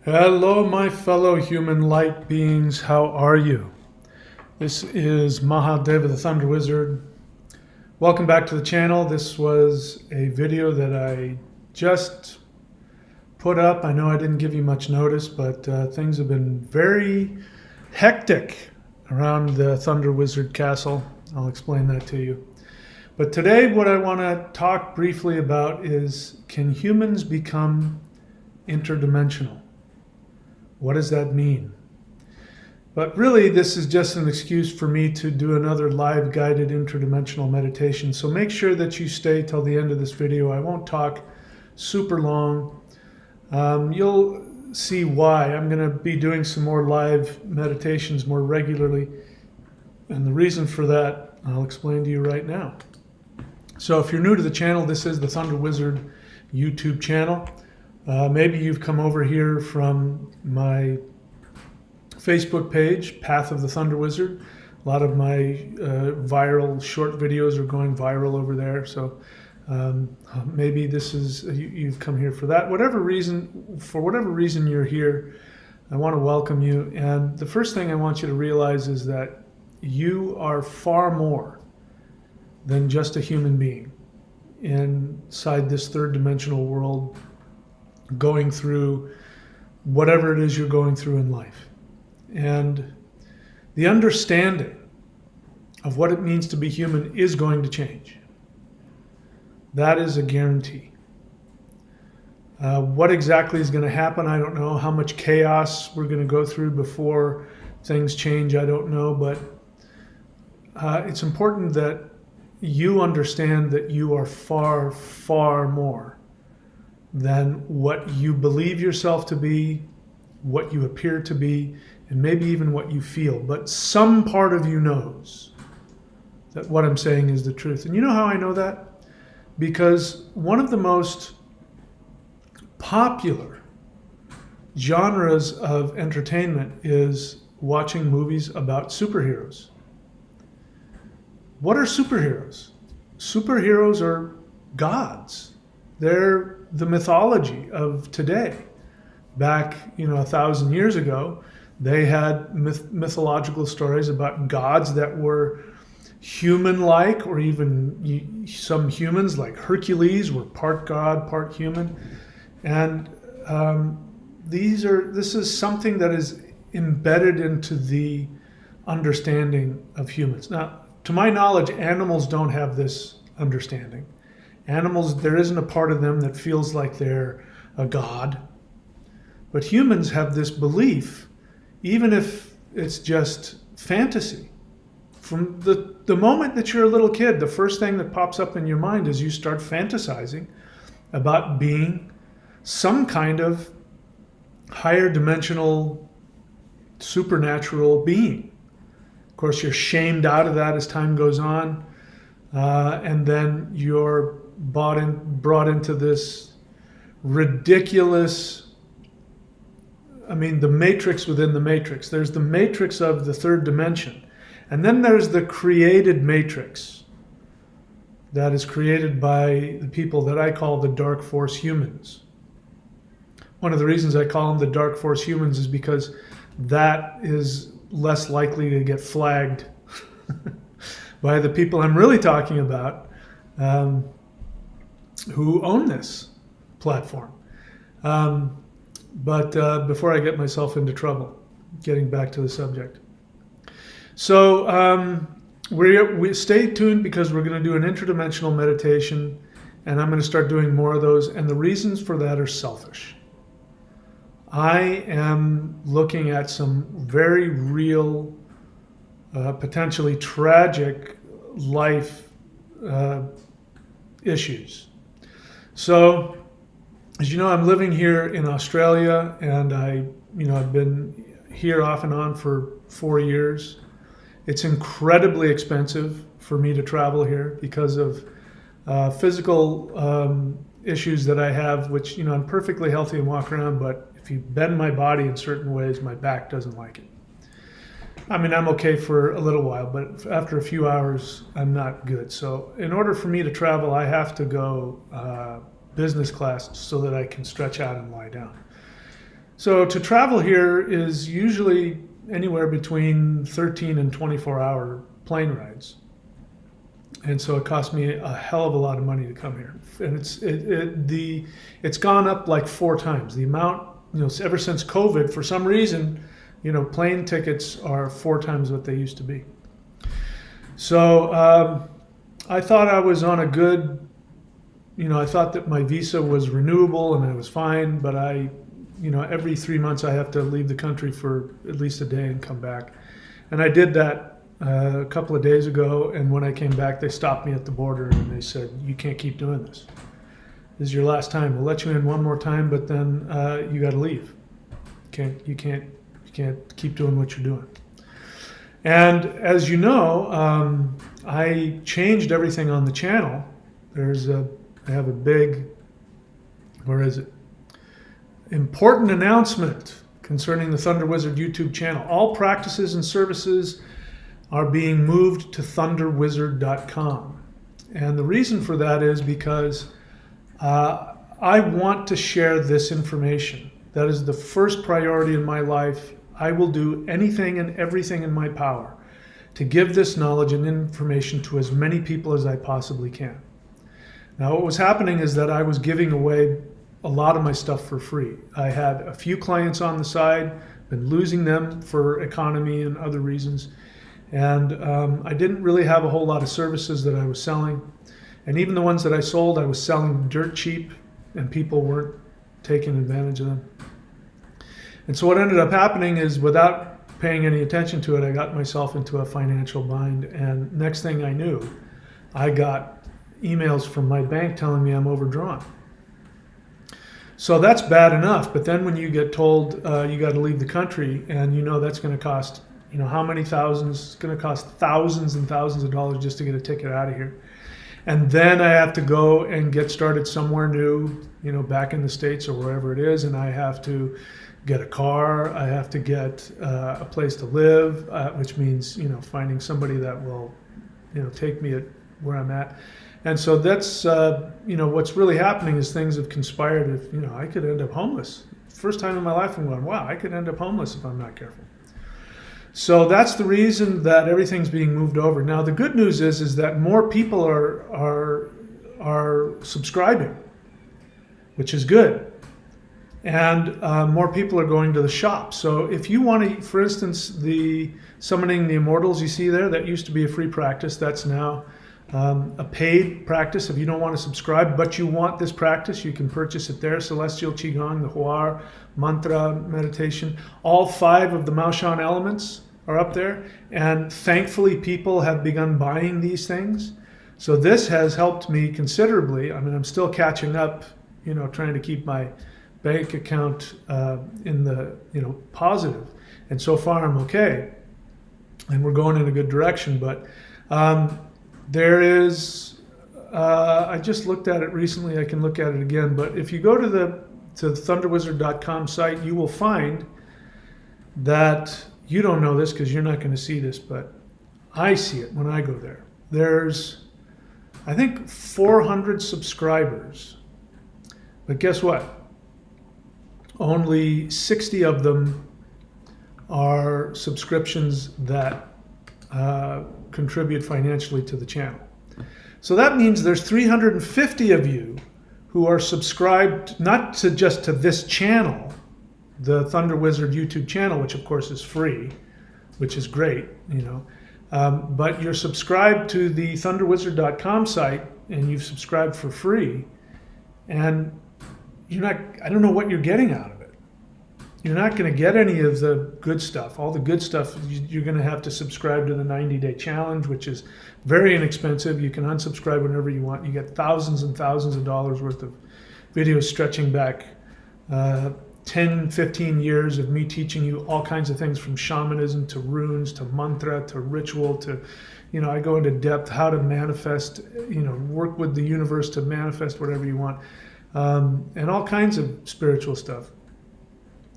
Hello, my fellow human light beings. How are you? This is Mahadeva the Thunder Wizard. Welcome back to the channel. This was a video that I just put up. I know I didn't give you much notice, but things have been very hectic around the Thunder Wizard Castle. I'll explain that to you. But today what I want to talk briefly about is, can humans become interdimensional? What does that mean? But really, this is just an excuse for me to do another live guided interdimensional meditation. So make sure that you stay till the end of this video. I won't talk super long. You'll see why. I'm going to be doing some more live meditations more regularly. And the reason for that, I'll explain to you right now. So if you're new to the channel, this is the Thunder Wizard YouTube channel. Maybe you've come over here from my Facebook page, Path of the Thunder Wizard. A lot of my viral short videos are going viral over there. So maybe this is you've come here for that. For whatever reason you're here, I want to welcome you. And the first thing I want you to realize is that you are far more than just a human being inside this third dimensional world, going through whatever it is you're going through in life. And the understanding of what it means to be human is going to change. That is a guarantee. What exactly is going to happen, I don't know. How much chaos we're going to go through before things change, I don't know. But it's important that you understand that you are far, far more than what you believe yourself to be, what you appear to be, and maybe even what you feel. But some part of you knows that what I'm saying is the truth. And you know how I know that? Because one of the most popular genres of entertainment is watching movies about superheroes. What are superheroes? Superheroes are gods. They're the mythology of today. Back, 1,000 years ago, they had mythological stories about gods that were human-like, or even some humans like Hercules were part god, part human. And this is something that is embedded into the understanding of humans. Now, to my knowledge, animals don't have this understanding. Animals, there isn't a part of them that feels like they're a god. But humans have this belief, even if it's just fantasy. From the moment that you're a little kid, the first thing that pops up in your mind is you start fantasizing about being some kind of higher dimensional, supernatural being. Of course, you're shamed out of that as time goes on. And then you're brought into this ridiculous, the matrix within the matrix. There's the matrix of the third dimension. And then there's the created matrix that is created by the people that I call the dark force humans. One of the reasons I call them the dark force humans is because that is less likely to get flagged by the people I'm really talking about, who own this platform. But before I get myself into trouble, getting back to the subject. So we stay tuned, because we're going to do an interdimensional meditation, and I'm going to start doing more of those. And the reasons for that are selfish. I am looking at some very real, potentially tragic life issues. So, as you know, I'm living here in Australia, and I've been here off and on for 4 years. It's incredibly expensive for me to travel here because of physical issues that I have, which, I'm perfectly healthy and walk around, but if you bend my body in certain ways, my back doesn't like it. I'm okay for a little while, but after a few hours, I'm not good. So in order for me to travel, I have to go business class so that I can stretch out and lie down. So to travel here is usually anywhere between 13 and 24-hour plane rides. And so it cost me a hell of a lot of money to come here. And it's gone up like 4 times. The amount, ever since COVID, for some reason, plane tickets are 4 times what they used to be. So I thought I was on a good, I thought that my visa was renewable and I was fine, but every 3 months I have to leave the country for at least a day and come back. And I did that a couple of days ago, and when I came back, they stopped me at the border and they said, "You can't keep doing this. This is your last time. We'll let you in one more time, but then you got to leave. You can't keep doing what you're doing." And as you know, I changed everything on the channel. I have a big, where is it? Important announcement concerning the Thunder Wizard YouTube channel. All practices and services are being moved to thunderwizard.com. And the reason for that is because I want to share this information. That is the first priority in my life. I will do anything and everything in my power to give this knowledge and information to as many people as I possibly can. Now, what was happening is that I was giving away a lot of my stuff for free. I had a few clients on the side, been losing them for economy and other reasons. And I didn't really have a whole lot of services that I was selling. And even the ones that I sold, I was selling dirt cheap, and people weren't taking advantage of them. And so what ended up happening is, without paying any attention to it, I got myself into a financial bind. And next thing I knew, I got emails from my bank telling me I'm overdrawn. So that's bad enough. But then when you get told you got to leave the country, and that's going to cost how many thousands? It's going to cost thousands and thousands of dollars just to get a ticket out of here. And then I have to go and get started somewhere new, back in the States or wherever it is. And I have to get a car. I have to get a place to live, which means, finding somebody that will, take me at where I'm at. And so that's, what's really happening is things have conspired. If, I could end up homeless. First time in my life I'm going, wow, I could end up homeless if I'm not careful. So that's the reason that everything's being moved over. Now, the good news is that more people are subscribing, which is good. And more people are going to the shop. So if you want to, for instance, the Summoning the Immortals you see there, that used to be a free practice. That's now a paid practice. If you don't want to subscribe, but you want this practice, you can purchase it there. Celestial Qigong, the Huar, Mantra, meditation, all 5 of the Maoshan elements are up there. And thankfully, people have begun buying these things. So this has helped me considerably. I mean, I'm still catching up, trying to keep my bank account in the, positive. And so far I'm okay. And we're going in a good direction. But there is, I just looked at it recently. I can look at it again. But if you go to the thunderwizard.com site, you will find that, you don't know this because you're not going to see this, but I see it when I go there. There's, I think, 400 subscribers. But guess what? Only 60 of them are subscriptions that contribute financially to the channel. So that means there's 350 of you who are subscribed not to just to this channel, the Thunder Wizard YouTube channel, which of course is free, which is great, but you're subscribed to the thunderwizard.com site and you've subscribed for free, and I don't know what you're getting out of it. You're not going to get any of the good stuff. All the good stuff, you're going to have to subscribe to the 90-day challenge, which is very inexpensive. You can unsubscribe whenever you want. You get thousands and thousands of dollars worth of videos stretching back 10, 15 years of me teaching you all kinds of things, from shamanism to runes to mantra to ritual to, I go into depth how to manifest, work with the universe to manifest whatever you want, and all kinds of spiritual stuff.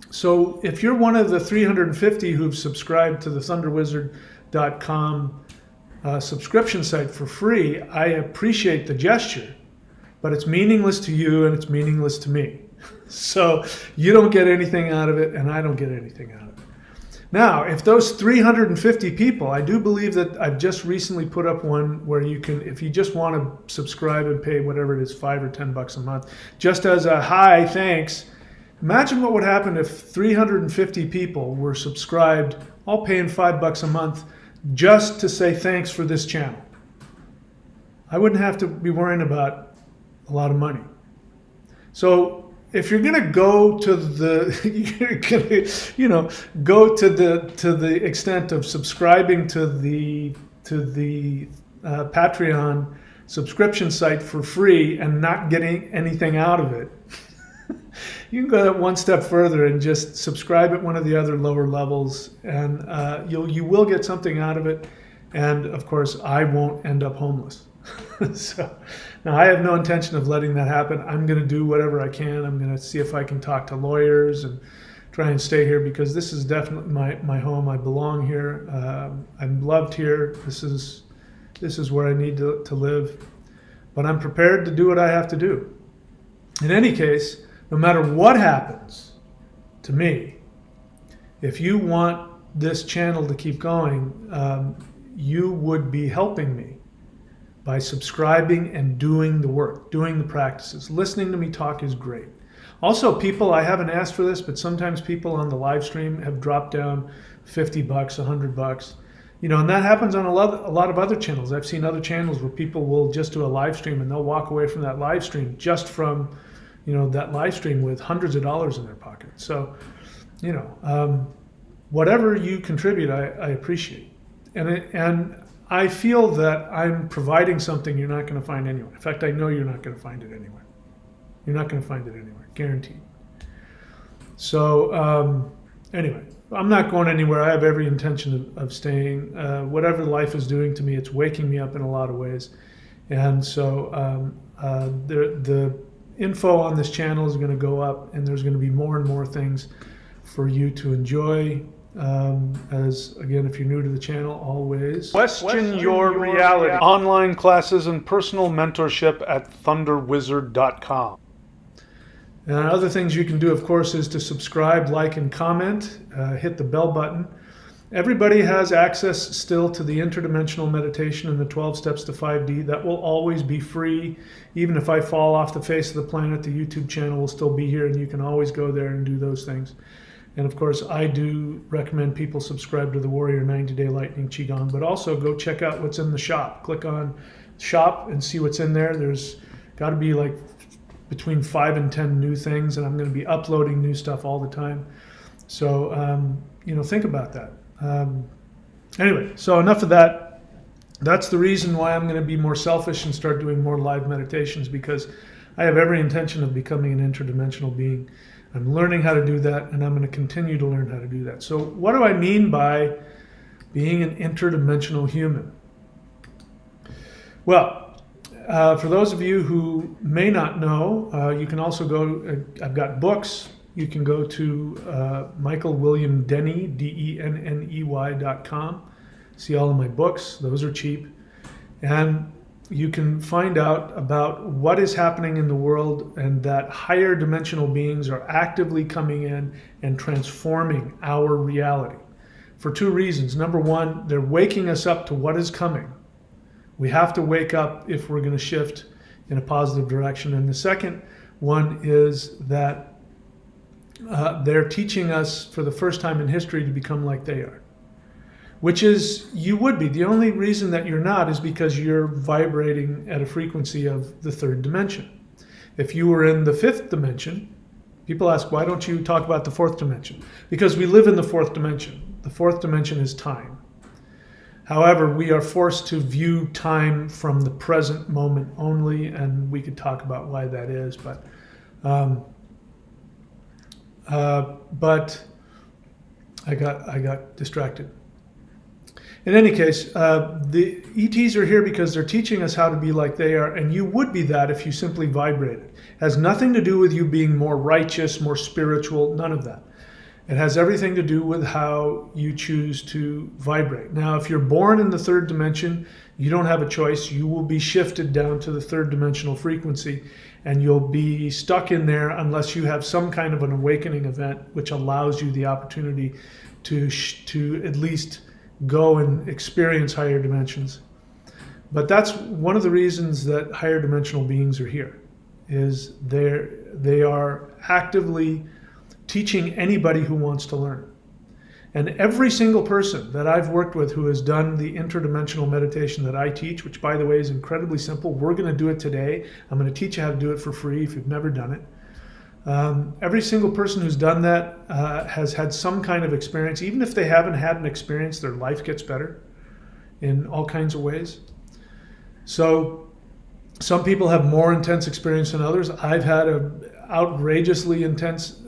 So if you're one of the 350 who've subscribed to the thunderwizard.com subscription site for free, I appreciate the gesture, but it's meaningless to you and it's meaningless to me. So you don't get anything out of it, and I don't get anything out of it. Now, if those 350 people, I do believe that I've just recently put up one where you can, if you just want to subscribe and pay whatever it is, $5 or $10 a month, just as a hi, thanks. Imagine what would happen if 350 people were subscribed, all paying $5 a month, just to say thanks for this channel. I wouldn't have to be worrying about a lot of money. So if you're going to go to the, go to the extent of subscribing to the Patreon subscription site for free and not getting anything out of it, you can go that one step further and just subscribe at one of the other lower levels, and you will get something out of it. And of course, I won't end up homeless. So now I have no intention of letting that happen. I'm going to do whatever I can. I'm going to see if I can talk to lawyers and try and stay here, because this is definitely my home. I belong here. I'm loved here. This is where I need to live. But I'm prepared to do what I have to do. In any case, no matter what happens to me, if you want this channel to keep going, you would be helping me by subscribing and doing the work, doing the practices. Listening to me talk is great. Also, people, I haven't asked for this, but sometimes people on the live stream have dropped down $50, $100. And that happens on a lot of other channels. I've seen other channels where people will just do a live stream and they'll walk away from that live stream just from, that live stream with hundreds of dollars in their pocket. So, whatever you contribute, I appreciate. And I feel that I'm providing something you're not going to find anywhere. In fact, I know you're not going to find it anywhere. You're not going to find it anywhere, guaranteed. So anyway, I'm not going anywhere. I have every intention of staying. Whatever life is doing to me, it's waking me up in a lot of ways. And so the info on this channel is going to go up, and there's going to be more and more things for you to enjoy. As again, if you're new to the channel, always question your reality. Online classes and personal mentorship at thunderwizard.com. And other things you can do, of course, is to subscribe, like, and comment. Hit the bell button. Everybody has access still to the interdimensional meditation and the 12 steps to 5D. That will always be free. Even if I fall off the face of the planet, the YouTube channel will still be here, and you can always go there and do those things. And of course, I do recommend people subscribe to the Warrior 90-Day Lightning Qigong, but also go check out what's in the shop. Click on shop and see what's in there. There's got to be like between 5 and 10 new things, and I'm going to be uploading new stuff all the time. So, think about that. Anyway, so enough of that. That's the reason why I'm going to be more selfish and start doing more live meditations, because I have every intention of becoming an interdimensional being. I'm learning how to do that, and I'm going to continue to learn how to do that. So what do I mean by being an interdimensional human? Well, for those of you who may not know, you can also go, I've got books. You can go to michaelwilliamdenny, DENNEY.com. See all of my books. Those are cheap. And you can find out about what is happening in the world, and that higher dimensional beings are actively coming in and transforming our reality for two reasons. Number one, they're waking us up to what is coming. We have to wake up if we're going to shift in a positive direction. And the second one is that they're teaching us for the first time in history to become like they are. Which is, you would be. The only reason that you're not is because you're vibrating at a frequency of the third dimension. If you were in the fifth dimension, people ask, why don't you talk about the fourth dimension? Because we live in the fourth dimension. The fourth dimension is time. However, we are forced to view time from the present moment only, and we could talk about why that is, but I got distracted. In any case, the ETs are here because they're teaching us how to be like they are, and you would be that if you simply vibrated. It has nothing to do with you being more righteous, more spiritual, none of that. It has everything to do with how you choose to vibrate. Now, if you're born in the third dimension, you don't have a choice. You will be shifted down to the third dimensional frequency, and you'll be stuck in there unless you have some kind of an awakening event which allows you the opportunity to at least go and experience higher dimensions. But that's one of the reasons that higher dimensional beings are here, is they are actively teaching anybody who wants to learn. And every single person that I've worked with who has done the interdimensional meditation that I teach, which by the way is incredibly simple, we're going to do it today. I'm going to teach you how to do it for free if you've never done it. Every single person who's done that has had some kind of experience. Even if they haven't had an experience, their life gets better in all kinds of ways. So some people have more intense experience than others. I've had an outrageously intense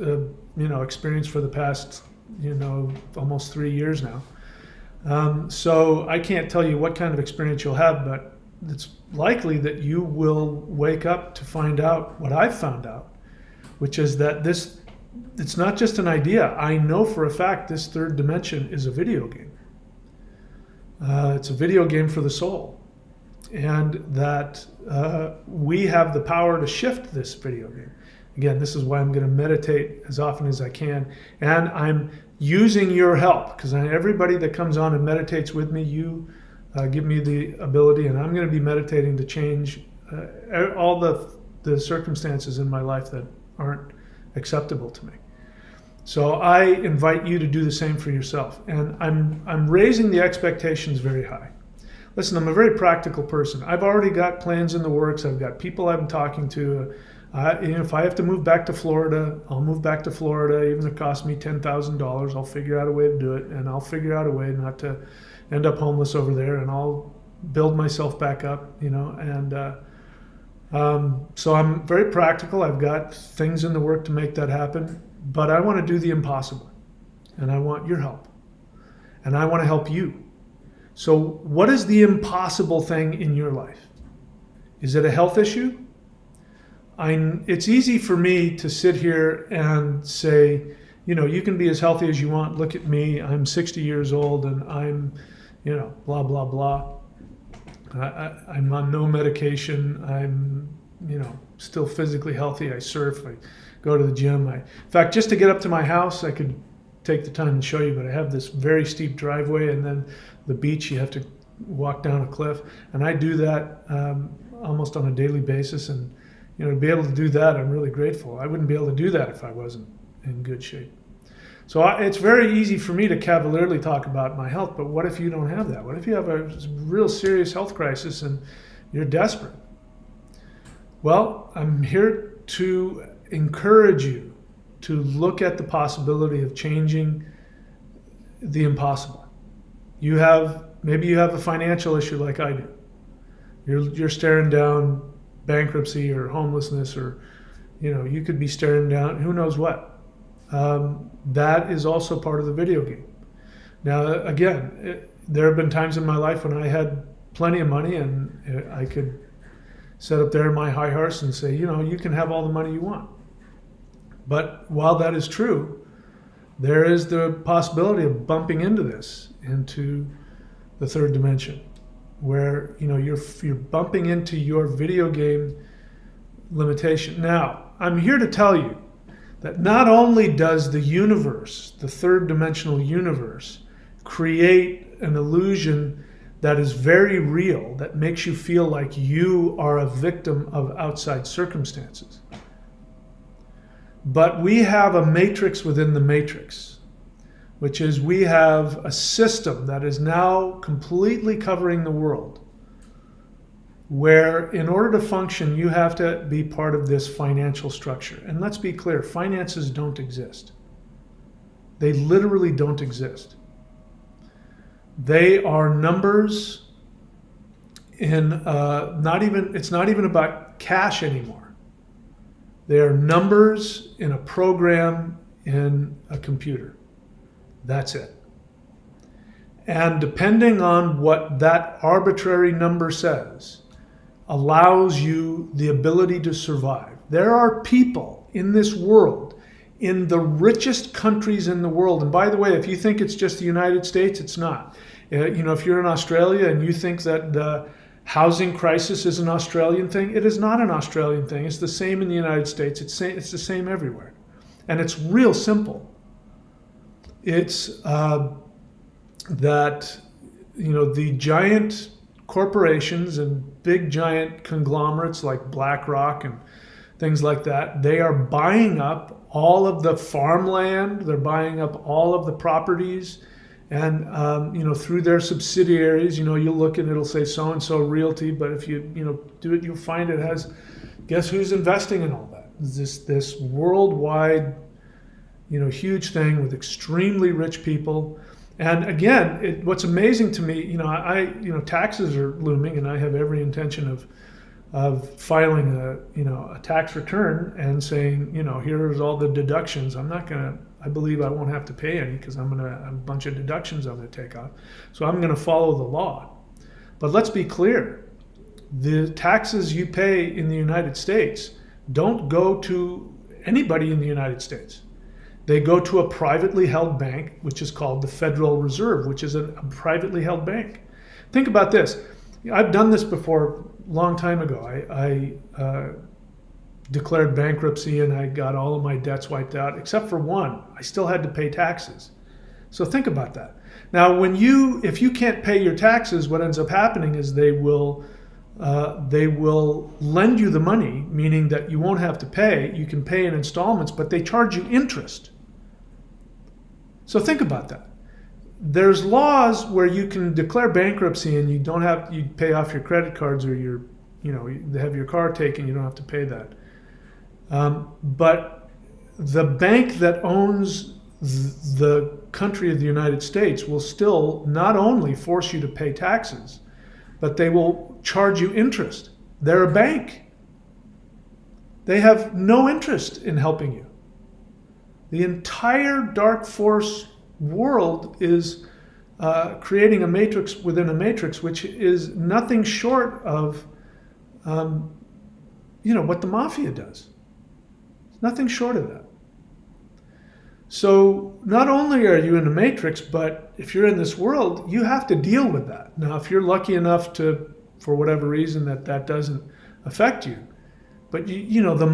experience for the past almost 3 years now. So I can't tell you what kind of experience you'll have, but it's likely that you will wake up to find out what I've found out, which is that it's not just an idea. I know for a fact this third dimension is a video game. It's a video game for the soul. And that we have the power to shift this video game. Again, this is why I'm going to meditate as often as I can. And I'm using your help, because everybody that comes on and meditates with me, you give me the ability, and I'm going to be meditating to change all the circumstances in my life that aren't acceptable to me. So I invite you to do the same for yourself. And I'm raising the expectations very high. Listen, I'm a very practical person. I've already got plans in the works. I've got people I'm talking to. If I have to move back to Florida, I'll move back to Florida, even if it costs me $10,000. I'll figure out a way to do it, and I'll figure out a way not to end up homeless over there, and I'll build myself back up, and so I'm very practical. I've got things in the work to make that happen, but I want to do the impossible, and I want your help, and I want to help you. So what is the impossible thing in your life? Is it a health issue? It's easy for me to sit here and say, you can be as healthy as you want. Look at me. I'm 60 years old and I'm, blah, blah, blah. I'm on no medication. I'm, still physically healthy. I surf. I go to the gym. In fact, just to get up to my house, I could take the time and show you, but I have this very steep driveway, and then the beach, you have to walk down a cliff. And I do that almost on a daily basis. And to be able to do that, I'm really grateful. I wouldn't be able to do that if I wasn't in good shape. So it's very easy for me to cavalierly talk about my health, but what if you don't have that? What if you have a real serious health crisis and you're desperate? Well, I'm here to encourage you to look at the possibility of changing the impossible. Maybe you have a financial issue like I do. You're staring down bankruptcy or homelessness, or you could be staring down who knows what. That is also part of the video game. Now again, there have been times in my life when I had plenty of money and I could sit up there in my high horse and say, you can have all the money you want. But while that is true, there is the possibility of bumping into the third dimension, where you're bumping into your video game limitation. Now, I'm here to tell you that not only does the universe, the third dimensional universe, create an illusion that is very real, that makes you feel like you are a victim of outside circumstances, but we have a matrix within the matrix, which is we have a system that is now completely covering the world, where in order to function, you have to be part of this financial structure. And let's be clear, finances don't exist. They literally don't exist. They are numbers in, it's not even about cash anymore. They are numbers in a program in a computer. That's it. And depending on what that arbitrary number says, allows you the ability to survive. There are people in this world, in the richest countries in the world, and by the way, if you think it's just the United States, it's not. If you're in Australia and you think that the housing crisis is an Australian thing. It is not an Australian thing. It's the same in the United States. It's the same everywhere. And it's real simple. It's that, the giant corporations and big giant conglomerates like BlackRock and things like that, they are buying up all of the farmland, they're buying up all of the properties, and through their subsidiaries, you look and it'll say so-and-so Realty, but if you do it, you'll find it has, guess who's investing in all that? This worldwide, huge thing with extremely rich people. And again, what's amazing to me, taxes are looming, and I have every intention of filing a tax return and saying, here's all the deductions. I believe I won't have to pay any because a bunch of deductions I'm going to take off. So I'm going to follow the law. But let's be clear, the taxes you pay in the United States don't go to anybody in the United States. They go to a privately held bank, which is called the Federal Reserve, which is a privately held bank. Think about this. I've done this before a long time ago. I declared bankruptcy and I got all of my debts wiped out, except for one. I still had to pay taxes. So think about that. Now, if you can't pay your taxes, what ends up happening is they will lend you the money, meaning that you won't have to pay. You can pay in installments, but they charge you interest. So think about that. There's laws where you can declare bankruptcy and you pay off your credit cards, or they have your car taken, you don't have to pay that. But the bank that owns the country of the United States will still not only force you to pay taxes, but they will charge you interest. They're a bank. They have no interest in helping you. The entire dark force world is creating a matrix within a matrix, which is nothing short of, what the mafia does. It's nothing short of that. So not only are you in a matrix, but if you're in this world, you have to deal with that. Now, if you're lucky enough to, for whatever reason, that doesn't affect you, but the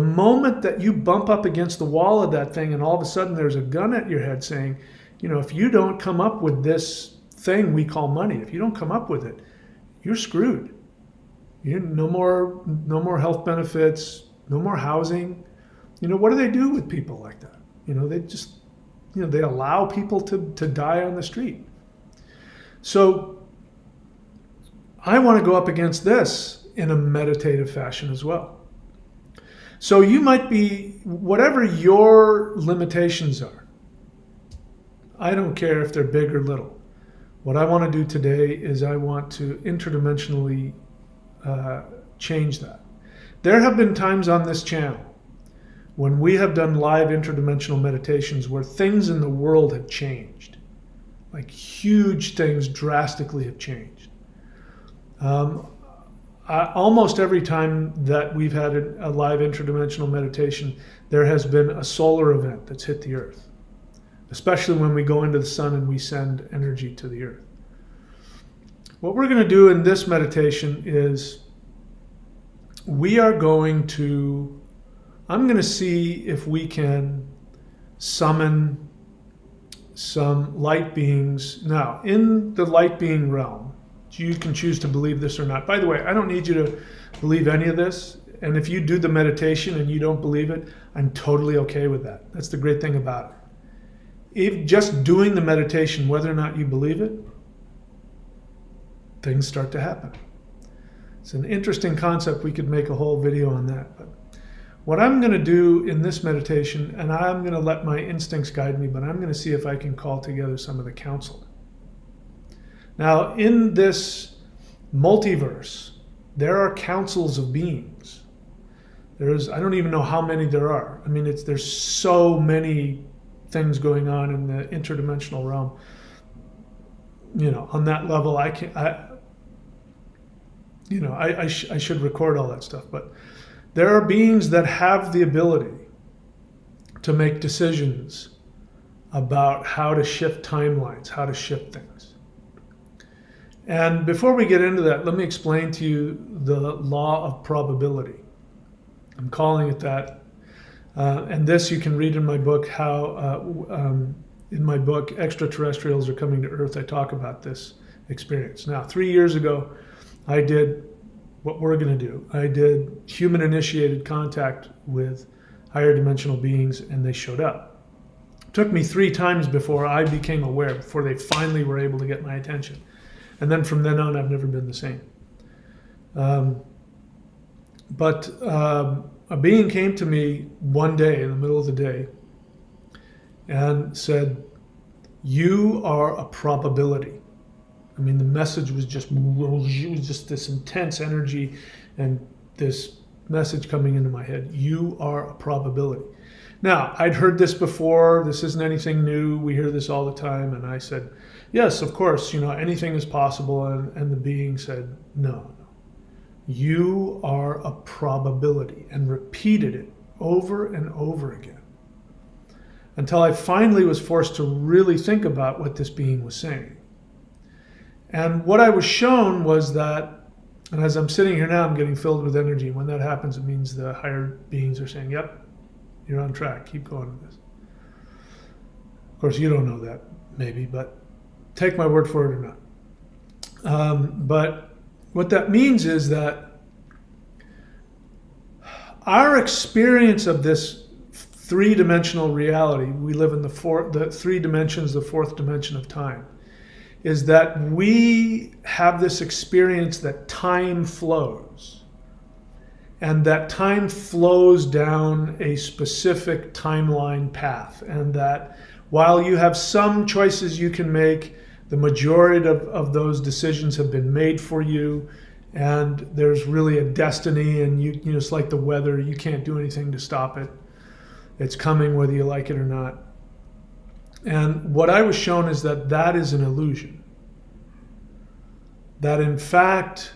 moment that you bump up against the wall of that thing and all of a sudden there's a gun at your head saying, if you don't come up with this thing we call money, if you don't come up with it, you're screwed. No more health benefits, no more housing. What do they do with people like that? They just, they allow people to die on the street. So I want to go up against this in a meditative fashion as well. So you might be, whatever your limitations are, I don't care if they're big or little. What I want to do today is I want to interdimensionally change that. There have been times on this channel when we have done live interdimensional meditations where things in the world have changed. Like huge things drastically have changed. Almost every time that we've had a live interdimensional meditation, there has been a solar event that's hit the earth, especially when we go into the sun and we send energy to the earth. What we're going to do in this meditation is I'm going to see if we can summon some light beings. Now, in the light being realm, you can choose to believe this or not. By the way, I don't need you to believe any of this. And if you do the meditation and you don't believe it, I'm totally okay with that. That's the great thing about it. If just doing the meditation, whether or not you believe it, things start to happen. It's an interesting concept. We could make a whole video on that. But what I'm going to do in this meditation, and I'm going to let my instincts guide me, but I'm going to see if I can call together some of the council. Now, in this multiverse, there are councils of beings. I don't even know how many there are. I mean, there's so many things going on in the interdimensional realm. On that level, I should record all that stuff. But there are beings that have the ability to make decisions about how to shift timelines, how to shift things. And before we get into that, let me explain to you the law of probability. I'm calling it that. And this you can read in my book, in my book, Extraterrestrials Are Coming to Earth, I talk about this experience. Now, 3 years ago, I did what we're going to do. I did human-initiated contact with higher dimensional beings, and they showed up. It took me 3 times before I became aware, before they finally were able to get my attention. And then from then on, I've never been the same. But a being came to me one day in the middle of the day and said, "You are a probability." I mean, the message was just this intense energy and this message coming into my head. You are a probability. Now, I'd heard this before. This isn't anything new. We hear this all the time. And I said, yes, of course, anything is possible. And the being said, no. You are a probability, and repeated it over and over again until I finally was forced to really think about what this being was saying. And what I was shown was that, and as I'm sitting here now, I'm getting filled with energy. When that happens, it means the higher beings are saying, yep, you're on track. Keep going with this. Of course, you don't know that, maybe, but take my word for it or not. But what that means is that our experience of this three-dimensional reality, we live in the 3 dimensions, the 4th dimension of time, is that we have this experience that time flows. And that time flows down a specific timeline path. And that while you have some choices you can make, the majority of those decisions have been made for you, and there's really a destiny, and you it's like the weather, you can't do anything to stop it. It's coming whether you like it or not. And what I was shown is that that is an illusion. That in fact,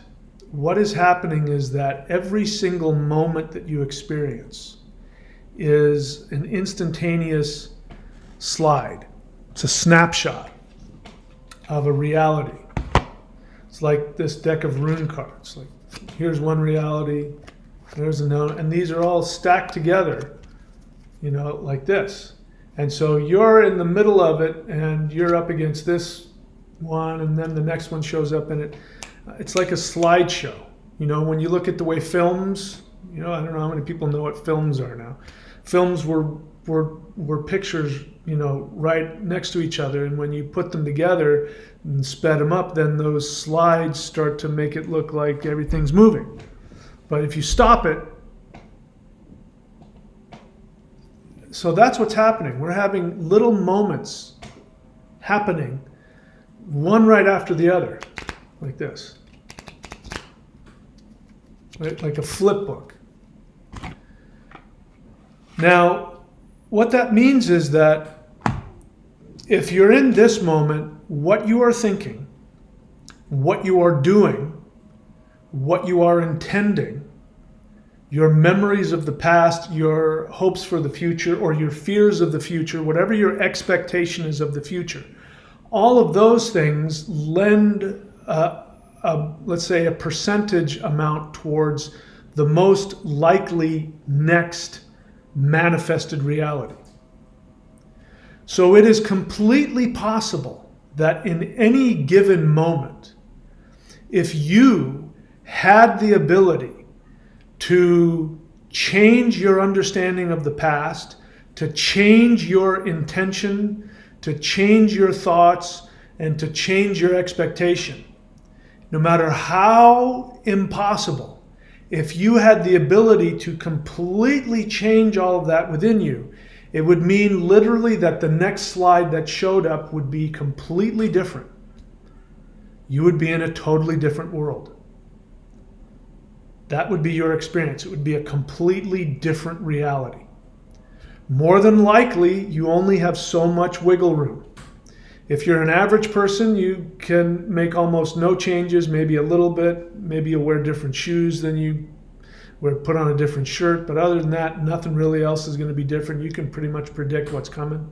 what is happening is that every single moment that you experience is an instantaneous slide. It's a snapshot of a reality. It's like this deck of rune cards. Like, here's one reality, there's another, and these are all stacked together, like this. And so you're in the middle of it, and you're up against this one, and then the next one shows up in it. It's like a slideshow. When you look at the way films, I don't know how many people know what films are now. Films were pictures, right next to each other, and when you put them together and sped them up, then those slides start to make it look like everything's moving. But if you stop it, so that's what's happening. We're having little moments happening, one right after the other, like this, right? Like a flip book. Now, what that means is that if you're in this moment, what you are thinking, what you are doing, what you are intending, your memories of the past, your hopes for the future, or your fears of the future, whatever your expectation is of the future, all of those things lend, let's say, a percentage amount towards the most likely next manifested reality. So it is completely possible that in any given moment, if you had the ability to change your understanding of the past, to change your intention, to change your thoughts, and to change your expectation, no matter how impossible, if you had the ability to completely change all of that within you, it would mean literally that the next slide that showed up would be completely different. You would be in a totally different world. That would be your experience. It would be a completely different reality. More than likely, you only have so much wiggle room. If you're an average person, you can make almost no changes, maybe a little bit. Maybe you'll wear different shoes than you put on a different shirt. But other than that, nothing really else is going to be different. You can pretty much predict what's coming.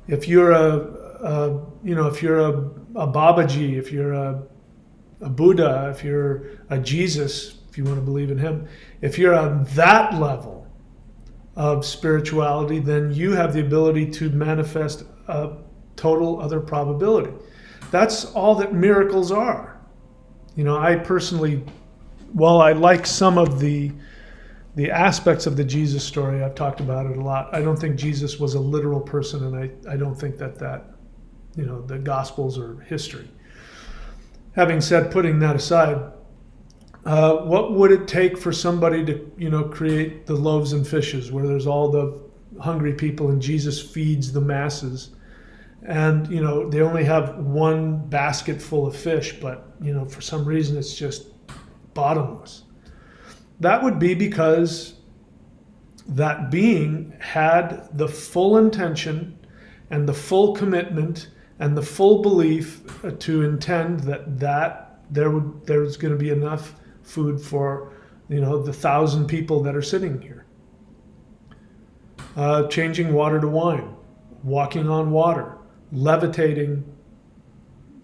If you're if you're a Babaji, if you're a Buddha, if you're a Jesus, if you want to believe in him, if you're on that level of spirituality, then you have the ability to manifest a total other probability. That's all that miracles are. I personally, while I like some of the aspects of the Jesus story, I've talked about it a lot. I don't think Jesus was a literal person, and I don't think that the Gospels are history. Having said, putting that aside, what would it take for somebody to, create the loaves and fishes where there's all the hungry people and Jesus feeds the masses? And, they only have one basket full of fish, but, for some reason it's just bottomless. That would be because that being had the full intention and the full commitment and the full belief to intend that there's going to be enough food for, the 1,000 people that are sitting here. Changing water to wine, walking on water, levitating,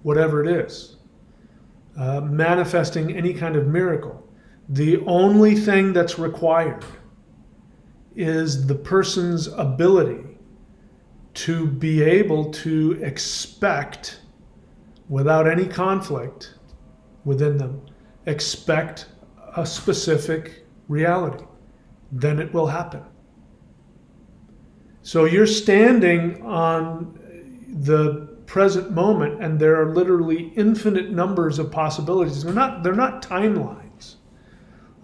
whatever it is, manifesting any kind of miracle. The only thing that's required is the person's ability to be able to expect, without any conflict within them, expect a specific reality. Then it will happen. So you're standing on the present moment, and there are literally infinite numbers of possibilities. They're not timelines,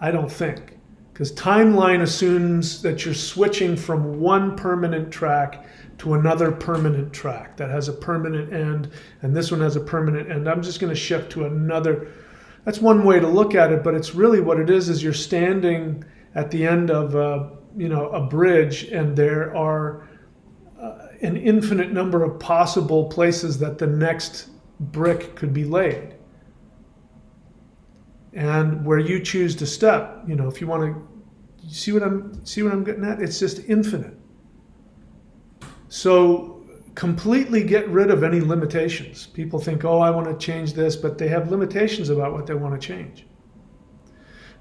I don't think, because timeline assumes that you're switching from one permanent track to another permanent track that has a permanent end, and this one has a permanent end. I'm just going to shift to another. That's one way to look at it, but it's really what it is you're standing at the end of a bridge, and there are an infinite number of possible places that the next brick could be laid. And where you choose to step, if you want to see what I'm getting at, it's just infinite. So completely get rid of any limitations. People think, I want to change this, but they have limitations about what they want to change.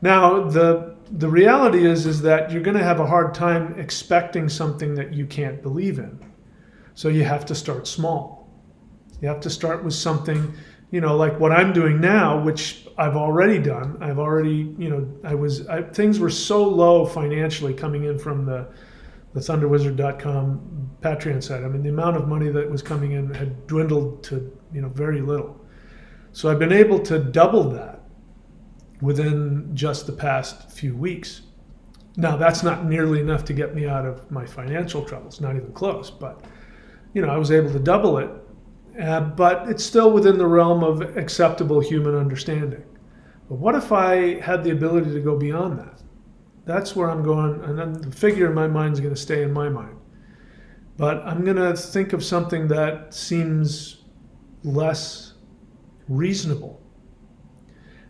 Now, the reality is that you're going to have a hard time expecting something that you can't believe in. So you have to start small. You have to start with something, like what I'm doing now, which I've already done. I've already, things were so low financially coming in from the thunderwizard.com Patreon site. I mean, the amount of money that was coming in had dwindled to, very little. So I've been able to double that within just the past few weeks. Now, that's not nearly enough to get me out of my financial troubles, not even close, but I was able to double it, but it's still within the realm of acceptable human understanding. But what if I had the ability to go beyond that? That's where I'm going, and then the figure in my mind is going to stay in my mind. But I'm going to think of something that seems less reasonable.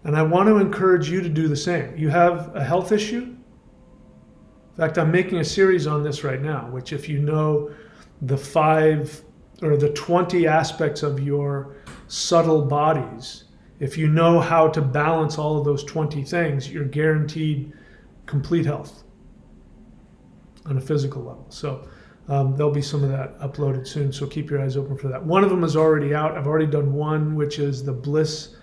And I want to encourage you to do the same. You have a health issue? In fact, I'm making a series on this right now, which if you know the 5 or the 20 aspects of your subtle bodies, if you know how to balance all of those 20 things, you're guaranteed complete health on a physical level. So there'll be some of that uploaded soon, so keep your eyes open for that. One of them is already out. I've already done one, which is the Bliss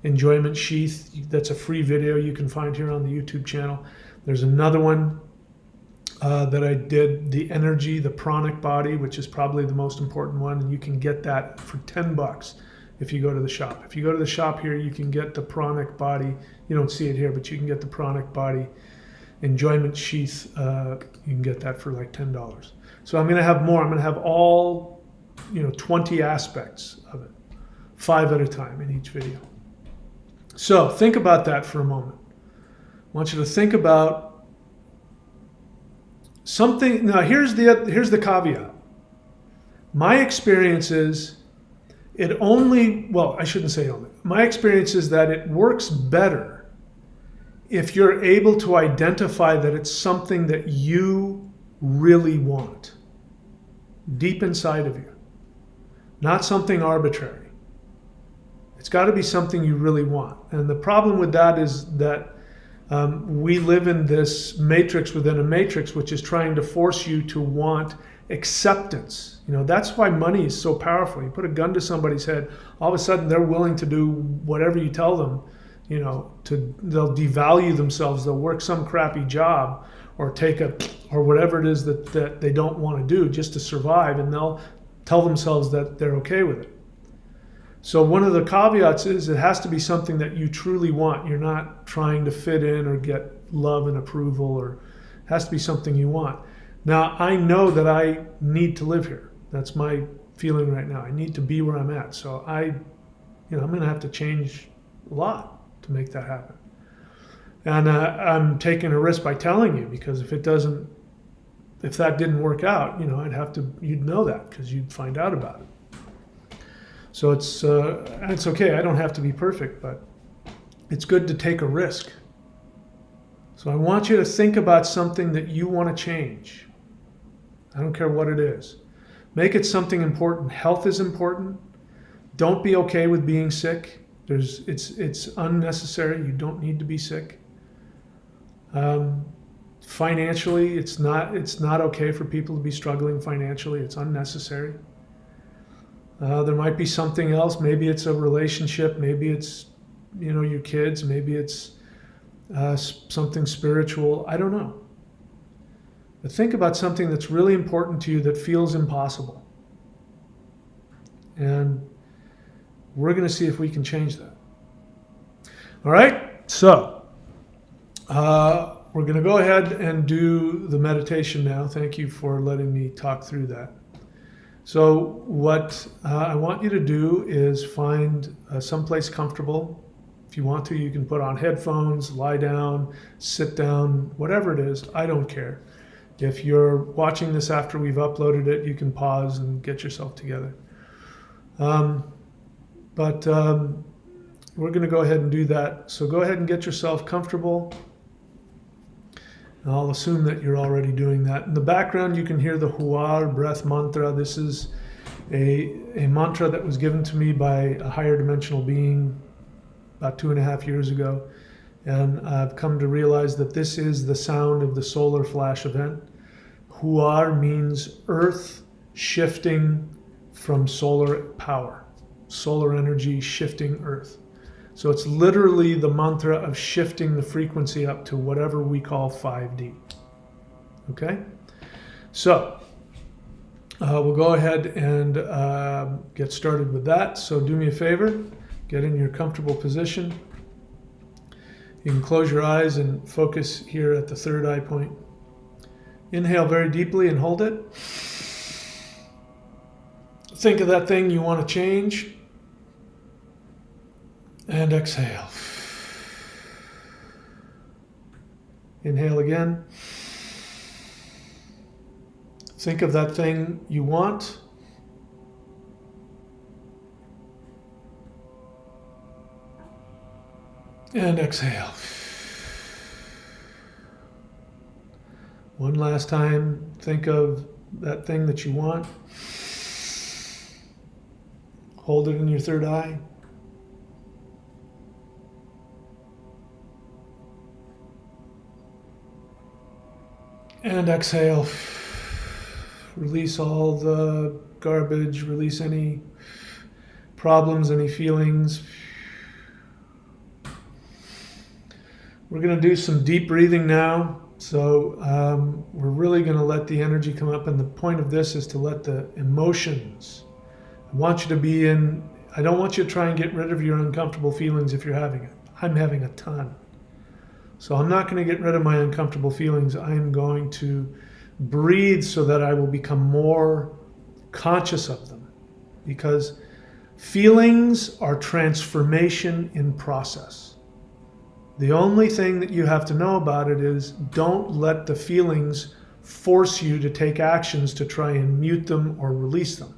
Enjoyment Sheath. That's a free video you can find here on the YouTube channel. There's another one that I did, the energy, the pranic body, which is probably the most important one, and you can get that for $10 if you go to the shop. If you go to the shop here, you can get the pranic body. You don't see it here, but you can get the pranic body enjoyment sheath. You can get that for like $10. So I'm going to have more. I'm going to have all 20 aspects of it, 5 at a time in each video. So think about that for a moment. I want you to think about something. Now here's the caveat. My experience is I shouldn't say only. My experience is that it works better if you're able to identify that it's something that you really want. deep inside of you, not something arbitrary. It's got to be something you really want. And the problem with that is that we live in this matrix within a matrix, which is trying to force you to want acceptance. You know, that's why money is so powerful. You put a gun to somebody's head, all of a sudden they're willing to do whatever you tell them. You know, they'll devalue themselves. They'll work some crappy job or or whatever it is that they don't want to do just to survive, and they'll tell themselves that they're okay with it. So one of the caveats is it has to be something that you truly want. You're not trying to fit in or get love and approval, or it has to be something you want. Now, I know that I need to live here. That's my feeling right now. I need to be where I'm at. So I'm going to have to change a lot to make that happen. And I'm taking a risk by telling you, because if that didn't work out, you'd know that because you'd find out about it. So it's okay. I don't have to be perfect, but it's good to take a risk. So I want you to think about something that you want to change. I don't care what it is. Make it something important. Health is important. Don't be okay with being sick. It's unnecessary. You don't need to be sick. Financially, it's not okay for people to be struggling financially. It's unnecessary. There might be something else. Maybe it's a relationship. Maybe it's your kids. Maybe it's something spiritual. I don't know. But think about something that's really important to you that feels impossible. And we're going to see if we can change that. All right? So, we're going to go ahead and do the meditation now. Thank you for letting me talk through that. So what I want you to do is find someplace comfortable. If you want to, you can put on headphones, lie down, sit down, whatever it is. I don't care. If you're watching this after we've uploaded it, you can pause and get yourself together. But we're going to go ahead and do that. So go ahead and get yourself comfortable. And I'll assume that you're already doing that. In the background, you can hear the Huar breath mantra. This is a mantra that was given to me by a higher dimensional being about 2.5 years ago. And I've come to realize that this is the sound of the solar flash event. Huar means earth shifting from solar power, solar energy shifting earth. So it's literally the mantra of shifting the frequency up to whatever we call 5D. Okay? So we'll go ahead and get started with that. So do me a favor, get in your comfortable position. You can close your eyes and focus here at the third eye point. Inhale very deeply and hold it. Think of that thing you want to change. And exhale. Inhale again. Think of that thing you want. And exhale. One last time, think of that thing that you want. Hold it in your third eye. And exhale. Release all the garbage, release any problems, any feelings. We're going to do some deep breathing now. So we're really going to let the energy come up, and the point of this is to let the emotions, I want you to be in, I don't want you to try and get rid of your uncomfortable feelings if you're having it. I'm having a ton. So I'm not going to get rid of my uncomfortable feelings. I'm going to breathe so that I will become more conscious of them, because feelings are transformation in process. The only thing that you have to know about it is don't let the feelings force you to take actions to try and mute them or release them.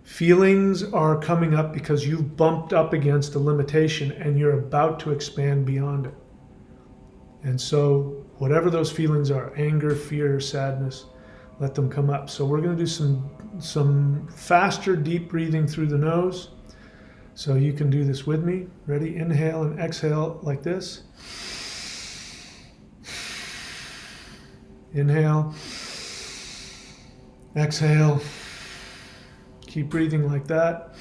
Feelings are coming up because you've bumped up against a limitation and you're about to expand beyond it. And so whatever those feelings are, anger, fear, sadness, let them come up. So we're going to do some faster deep breathing through the nose. So you can do this with me. Ready? Inhale and exhale like this. Inhale. Exhale. Keep breathing like that.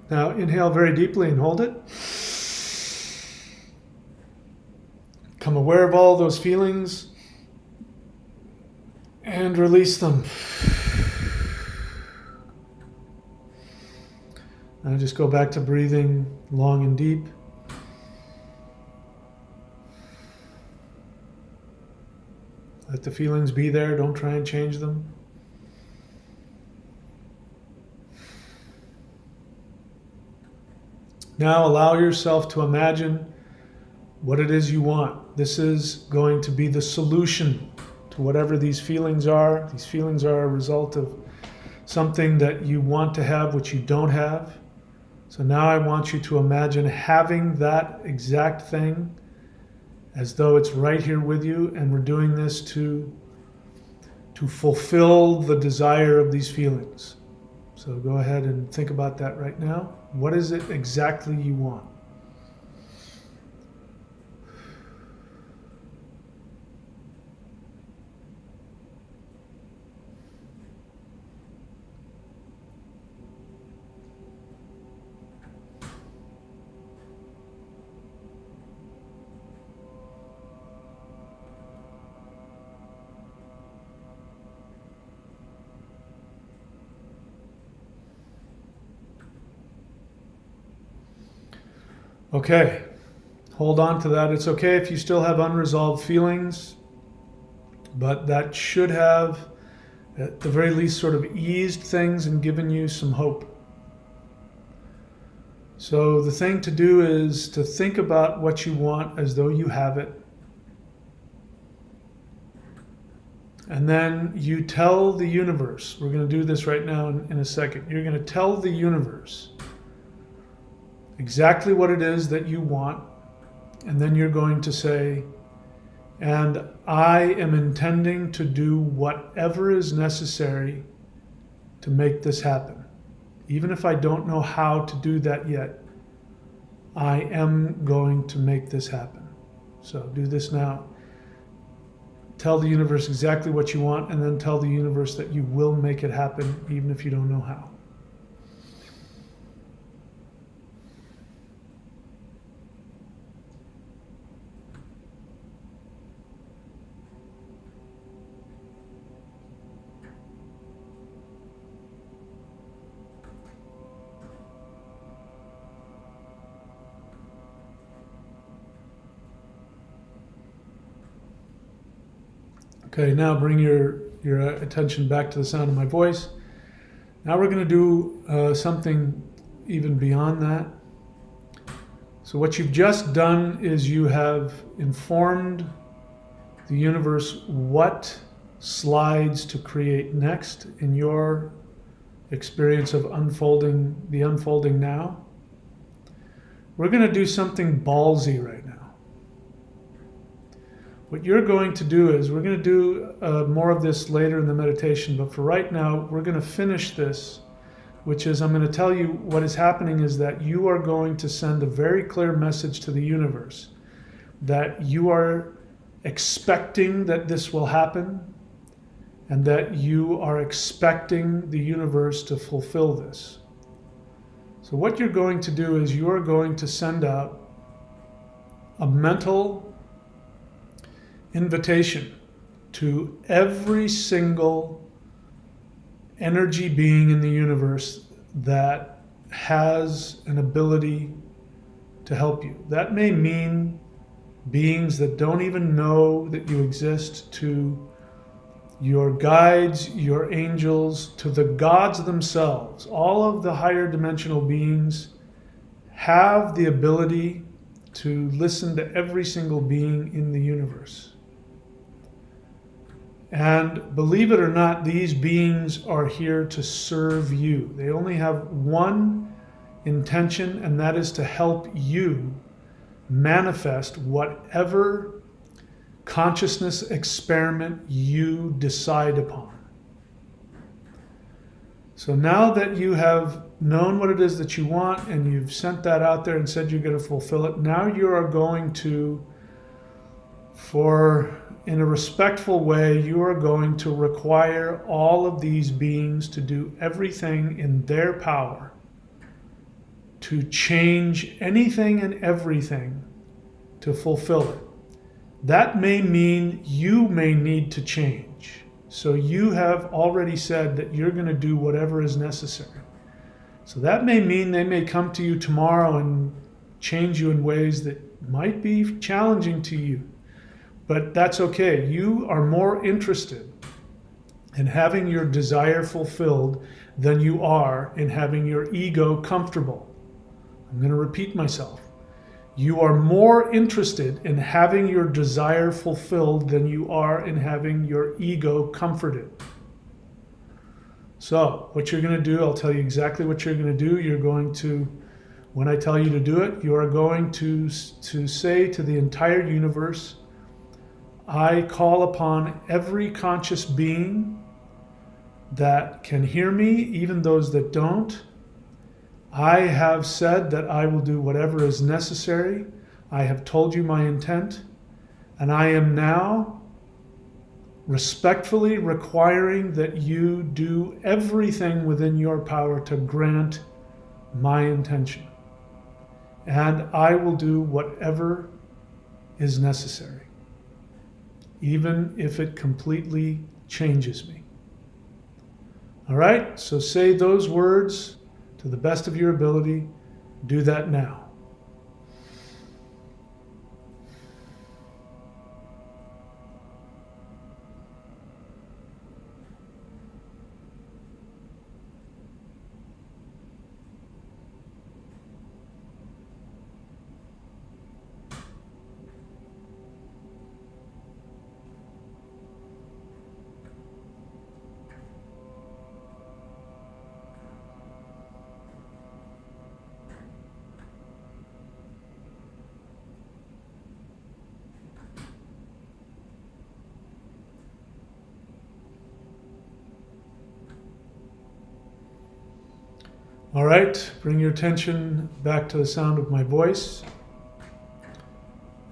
Now inhale very deeply and hold it. Become aware of all those feelings and release them. Now just go back to breathing long and deep. Let the feelings be there, don't try and change them. Now allow yourself to imagine what it is you want. This is going to be the solution to whatever these feelings are. These feelings are a result of something that you want to have which you don't have. So now I want you to imagine having that exact thing as though it's right here with you, and we're doing this to fulfill the desire of these feelings. So go ahead and think about that right now. What is it exactly you want? Okay, hold on to that. It's okay if you still have unresolved feelings, but that should have, at the very least, sort of eased things and given you some hope. So the thing to do is to think about what you want as though you have it. And then you tell the universe, we're going to do this right now in a second, you're going to tell the universe exactly what it is that you want, and then you're going to say, and I am intending to do whatever is necessary to make this happen. Even if I don't know how to do that yet, I am going to make this happen. So do this now. Tell the universe exactly what you want, and then tell the universe that you will make it happen, even if you don't know how. Okay, now bring your attention back to the sound of my voice. Now we're going to do something even beyond that. So what you've just done is you have informed the universe what slides to create next in your experience of the unfolding now. We're going to do something ballsy right now. What you're going to do is, we're going to do more of this later in the meditation, but for right now, we're going to finish this, which is, I'm going to tell you what is happening is that you are going to send a very clear message to the universe that you are expecting that this will happen, and that you are expecting the universe to fulfill this. So what you're going to do is you are going to send out a mental invitation to every single energy being in the universe that has an ability to help you. That may mean beings that don't even know that you exist, to your guides, your angels, to the gods themselves. All of the higher dimensional beings have the ability to listen to every single being in the universe. And believe it or not, these beings are here to serve you. They only have one intention, and that is to help you manifest whatever consciousness experiment you decide upon. So now that you have known what it is that you want and you've sent that out there and said you're going to fulfill it, now you are going to, in a respectful way, you are going to require all of these beings to do everything in their power to change anything and everything to fulfill it. That may mean you may need to change. So you have already said that you're going to do whatever is necessary. So that may mean they may come to you tomorrow and change you in ways that might be challenging to you. But that's okay. You are more interested in having your desire fulfilled than you are in having your ego comfortable. I'm going to repeat myself. You are more interested in having your desire fulfilled than you are in having your ego comforted. So what you're going to do, I'll tell you exactly what you're going to do. You're going to, when I tell you to do it, you are going to say to the entire universe, I call upon every conscious being that can hear me, even those that don't. I have said that I will do whatever is necessary. I have told you my intent, and I am now respectfully requiring that you do everything within your power to grant my intention. And I will do whatever is necessary, even if it completely changes me. All right, so say those words to the best of your ability. Do that now. All right, bring your attention back to the sound of my voice.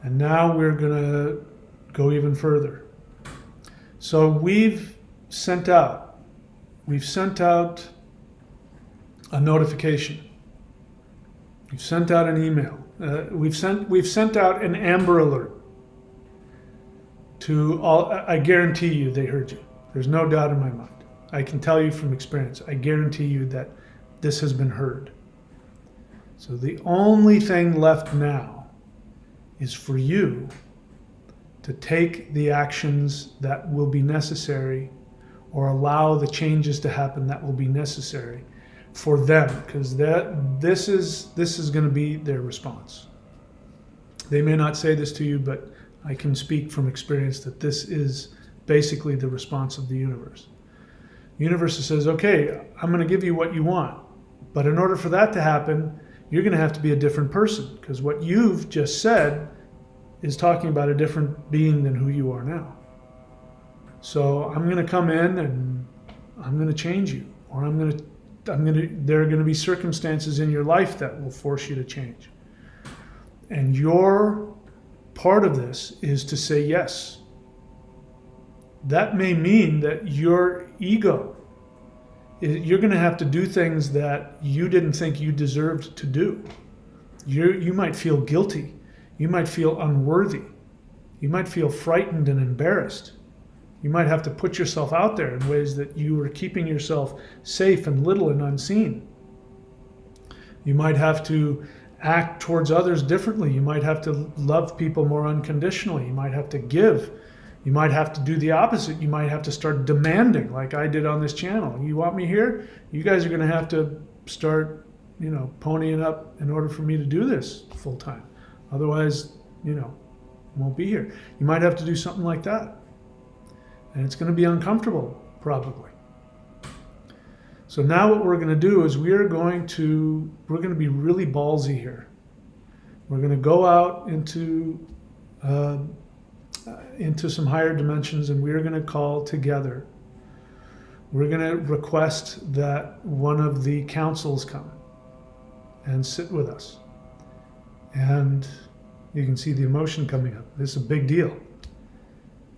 And now we're going to go even further. So we've sent out a notification. We've sent out an email. We've sent out an Amber Alert to all. I guarantee you they heard you. There's no doubt in my mind. I can tell you from experience. I guarantee you that this has been heard. So the only thing left now is for you to take the actions that will be necessary, or allow the changes to happen that will be necessary for them, because this is going to be their response. They may not say this to you, but I can speak from experience that this is basically the response of the universe. The universe says, okay, I'm going to give you what you want. But in order for that to happen, you're going to have to be a different person, because what you've just said is talking about a different being than who you are now. So I'm going to come in and I'm going to change you, or there are going to be circumstances in your life that will force you to change. And your part of this is to say yes. That may mean that your ego, you're going to have to do things that you didn't think you deserved to do. You might feel guilty. You might feel unworthy. You might feel frightened and embarrassed. You might have to put yourself out there in ways that you were keeping yourself safe and little and unseen. You might have to act towards others differently. You might have to love people more unconditionally. You might have to give You might have to do the opposite. You might have to start demanding, like I did on this channel. You want me here? You guys are going to have to start, ponying up in order for me to do this full time. Otherwise, won't be here. You might have to do something like that. And it's going to be uncomfortable, probably. So now what we're going to do is we're going to be really ballsy here. We're going to go out into some higher dimensions, and we're going to call together. We're going to request that one of the councils come and sit with us. And you can see the emotion coming up. This is a big deal.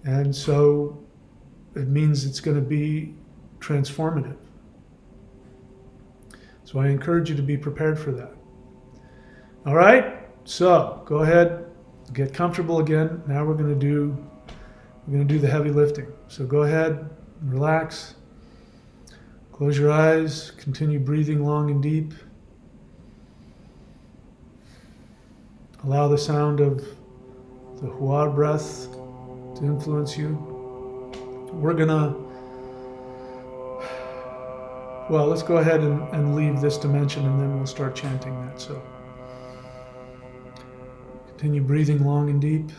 And so it means it's going to be transformative. So I encourage you to be prepared for that. All right, so go ahead, get comfortable again. Now we're going to do the heavy lifting. So go ahead, relax, close your eyes, continue breathing long and deep. Allow the sound of the hua breath to influence you. We're gonna, let's go ahead and leave this dimension, and then we'll start chanting that. So continue breathing long and deep.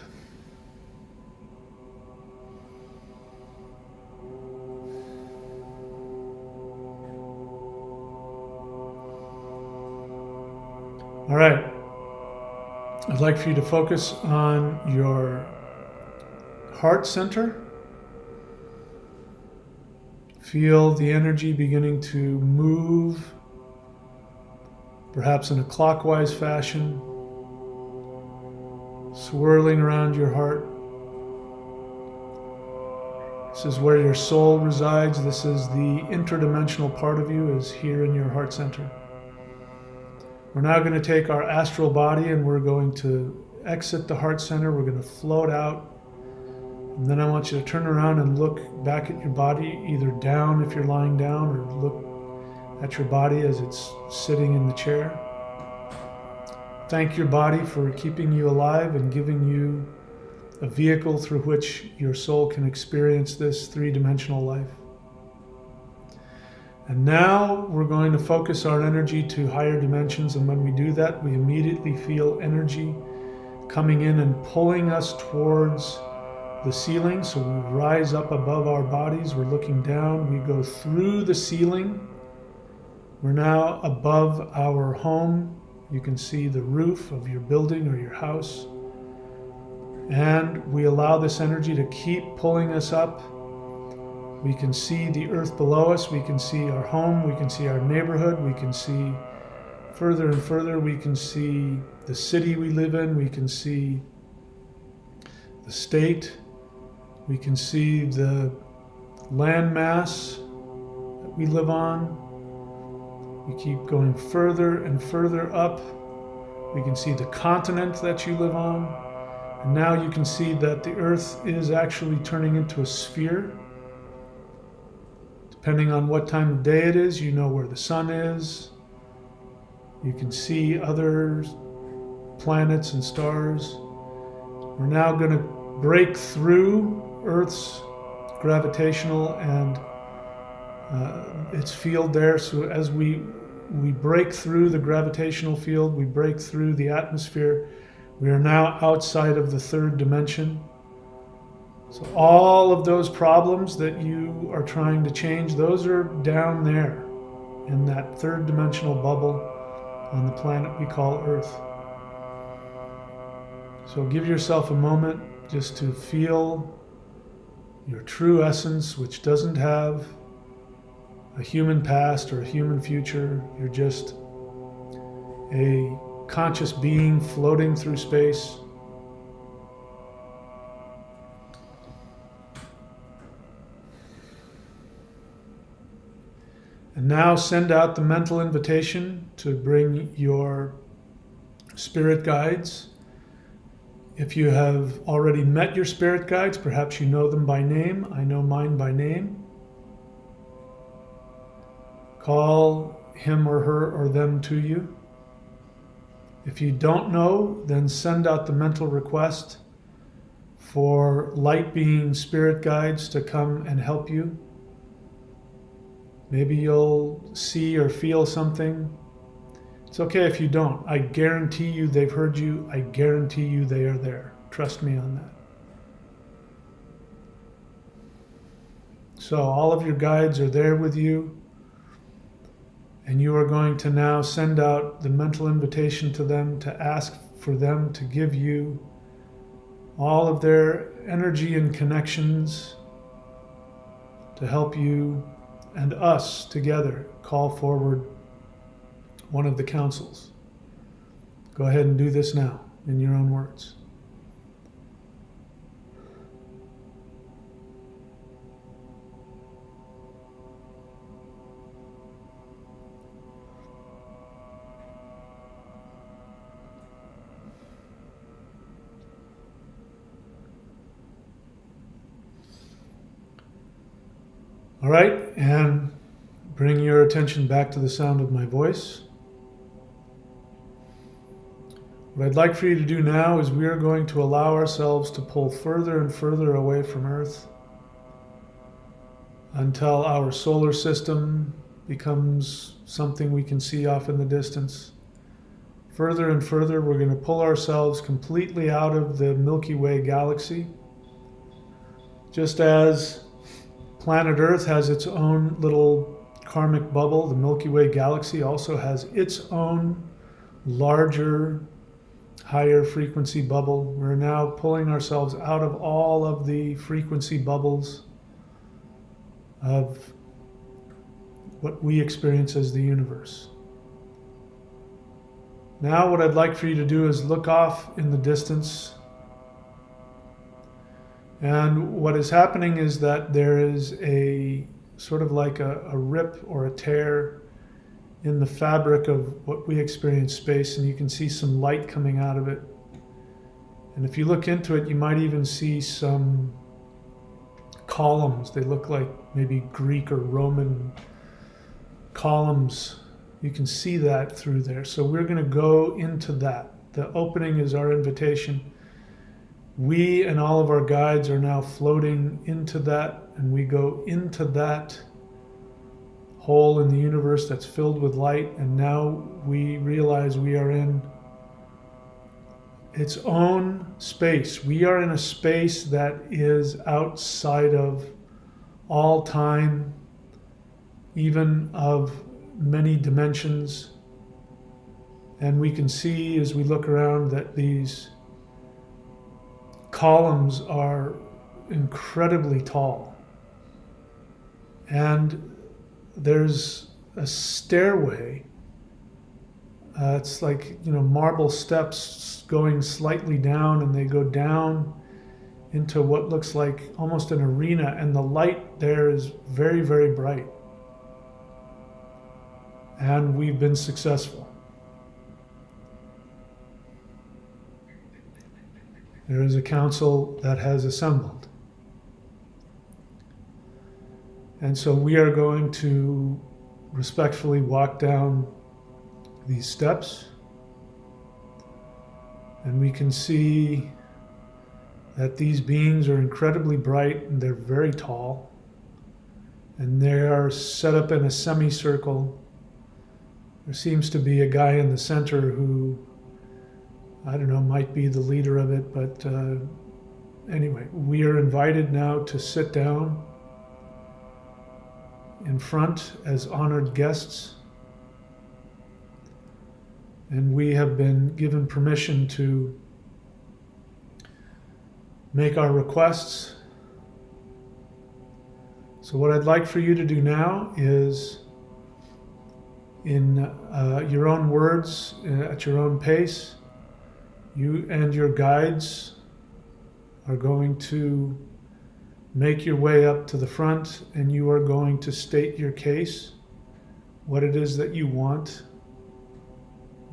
All right. I'd like for you to focus on your heart center. Feel the energy beginning to move, perhaps in a clockwise fashion, swirling around your heart. This is where your soul resides. This is the interdimensional part of you, is here in your heart center. We're now going to take our astral body and we're going to exit the heart center. We're going to float out. And then I want you to turn around and look back at your body, either down if you're lying down, or look at your body as it's sitting in the chair. Thank your body for keeping you alive and giving you a vehicle through which your soul can experience this three-dimensional life. And now we're going to focus our energy to higher dimensions, and when we do that, we immediately feel energy coming in and pulling us towards the ceiling. So we rise up above our bodies, we're looking down, we go through the ceiling. We're now above our home. You can see the roof of your building or your house. And we allow this energy to keep pulling us up. We can see the earth below us, we can see our home, we can see our neighborhood, we can see further and further, we can see the city we live in, we can see the state, we can see the landmass that we live on. We keep going further and further up. We can see the continent that you live on. And now you can see that the earth is actually turning into a sphere. Depending on what time of day it is, you know where the sun is. You can see other planets and stars. We're now going to break through Earth's gravitational and its field there. So as we break through the gravitational field, we break through the atmosphere, we are now outside of the third dimension. So all of those problems that you are trying to change, those are down there in that third dimensional bubble on the planet we call Earth. So give yourself a moment just to feel your true essence, which doesn't have a human past or a human future. You're just a conscious being floating through space. And now send out the mental invitation to bring your spirit guides. If you have already met your spirit guides, perhaps you know them by name. I know mine by name. Call him or her or them to you. If you don't know, then send out the mental request for light being spirit guides to come and help you. Maybe you'll see or feel something. It's okay if you don't. I guarantee you they've heard you. I guarantee you they are there. Trust me on that. So all of your guides are there with you, and you are going to now send out the mental invitation to them to ask for them to give you all of their energy and connections to help you and us together call forward one of the councils. Go ahead and do this now in your own words. All right, and bring your attention back to the sound of my voice. What I'd like for you to do now is we are going to allow ourselves to pull further and further away from Earth until our solar system becomes something we can see off in the distance. Further and further, we're going to pull ourselves completely out of the Milky Way galaxy. Just as planet Earth has its own little karmic bubble, the Milky Way galaxy also has its own larger, higher frequency bubble. We're now pulling ourselves out of all of the frequency bubbles of what we experience as the universe. Now what I'd like for you to do is look off in the distance. And what is happening is that there is a sort of like a rip or a tear in the fabric of what we experience space, and you can see some light coming out of it. And if you look into it, you might even see some columns. They look like maybe Greek or Roman columns. You can see that through there. So we're going to go into that. The opening is our invitation. We and all of our guides are now floating into that, and we go into that hole in the universe that's filled with light, and now we realize we are in its own space. We are in a space that is outside of all time, even of many dimensions. And we can see as we look around that these columns are incredibly tall. And there's a stairway. It's like, marble steps going slightly down, and they go down into what looks like almost an arena, and the light there is very, very bright. And we've been successful. There is a council that has assembled. And so we are going to respectfully walk down these steps. And we can see that these beings are incredibly bright, and they're very tall. And they are set up in a semicircle. There seems to be a guy in the center who, I don't know, might be the leader of it, but anyway, we are invited now to sit down in front as honored guests, and we have been given permission to make our requests. So what I'd like for you to do now is, in your own words, at your own pace, you and your guides are going to make your way up to the front, and you are going to state your case, what it is that you want.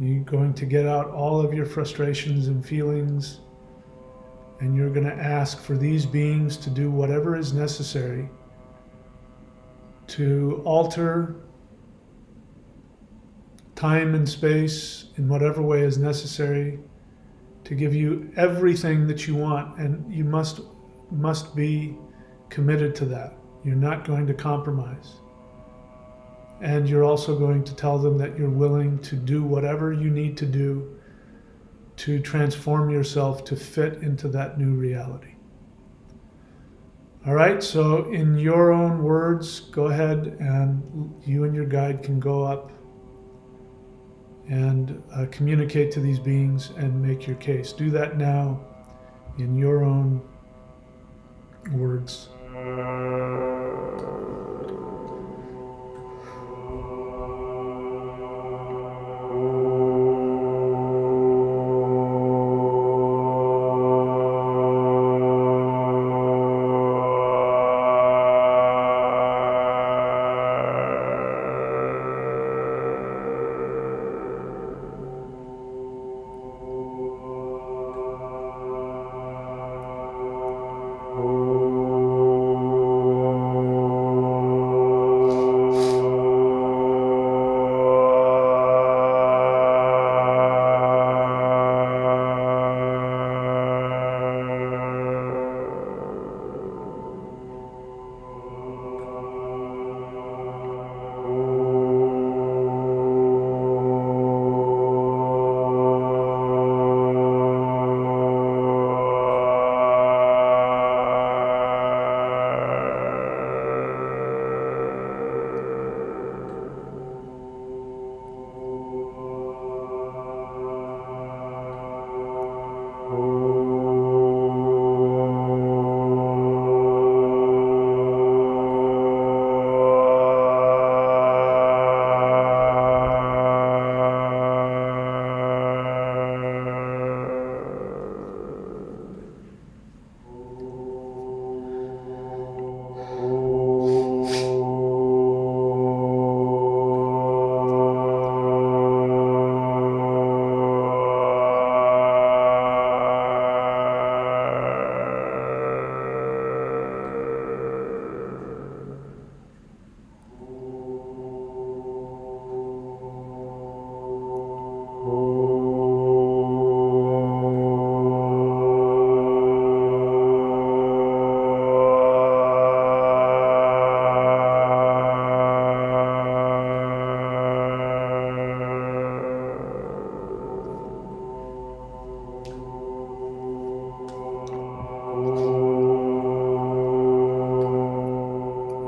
You're going to get out all of your frustrations and feelings, and you're going to ask for these beings to do whatever is necessary to alter time and space in whatever way is necessary to give you everything that you want, and you must be committed to that. You're not going to compromise. And you're also going to tell them that you're willing to do whatever you need to do to transform yourself to fit into that new reality. All right, so in your own words, go ahead and you and your guide can go up and communicate to these beings and make your case. Do that now in your own words.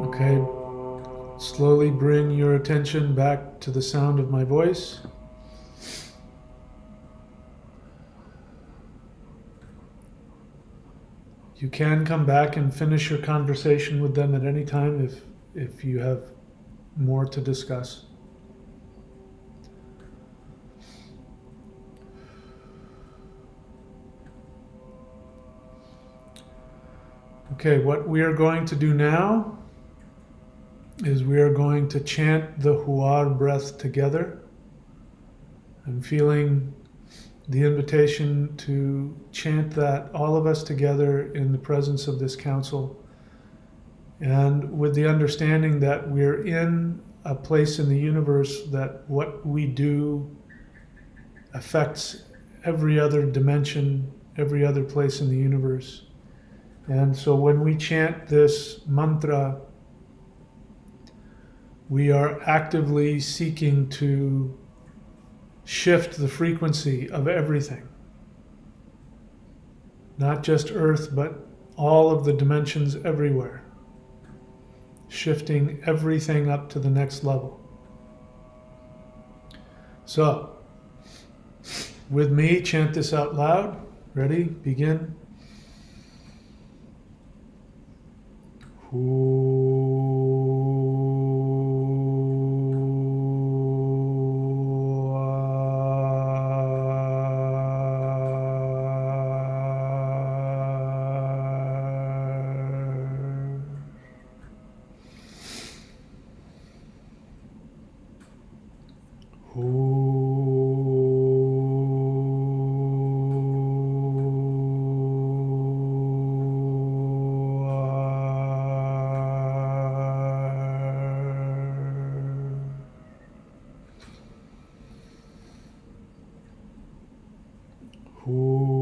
Okay, slowly bring your attention back to the sound of my voice. You can come back and finish your conversation with them at any time if you have more to discuss. Okay, what we are going to do now is we are going to chant the Huar breath together. I'm feeling the invitation to chant that, all of us together in the presence of this council, and with the understanding that we're in a place in the universe that what we do affects every other dimension, every other place in the universe. And so when we chant this mantra, we are actively seeking to shift the frequency of everything. Not just Earth, but all of the dimensions everywhere. Shifting everything up to the next level. So, with me, chant this out loud. Ready? Begin. Who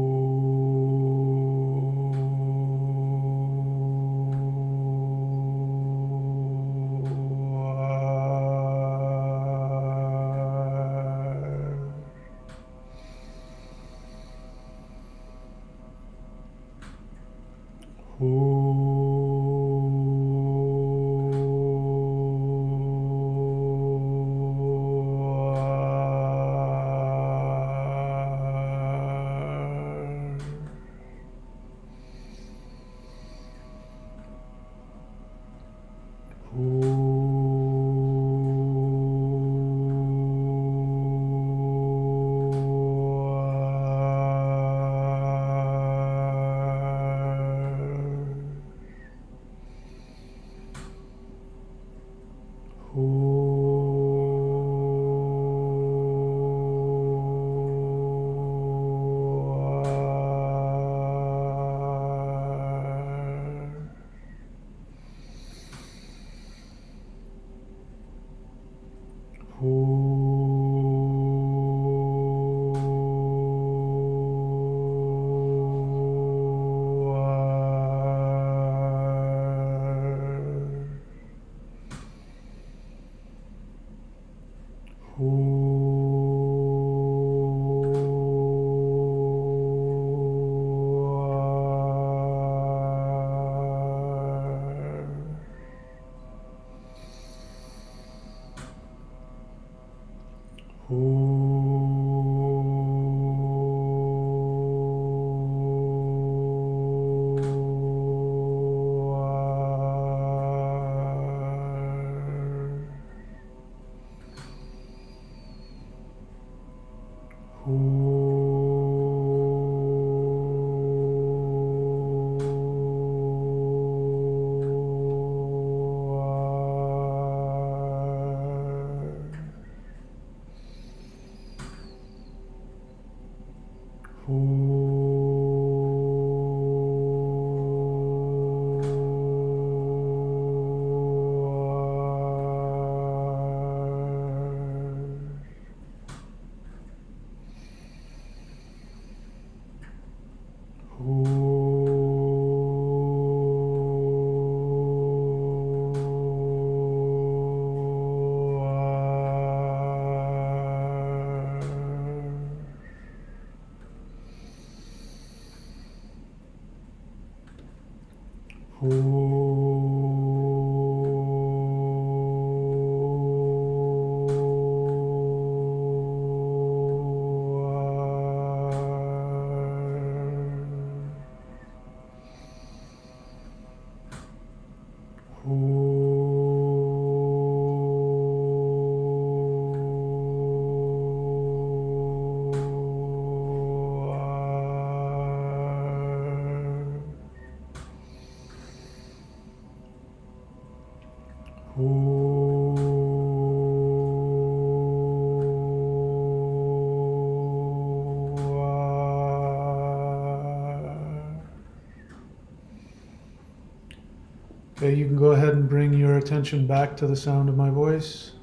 Okay, you can go ahead and bring your attention back to the sound of my voice.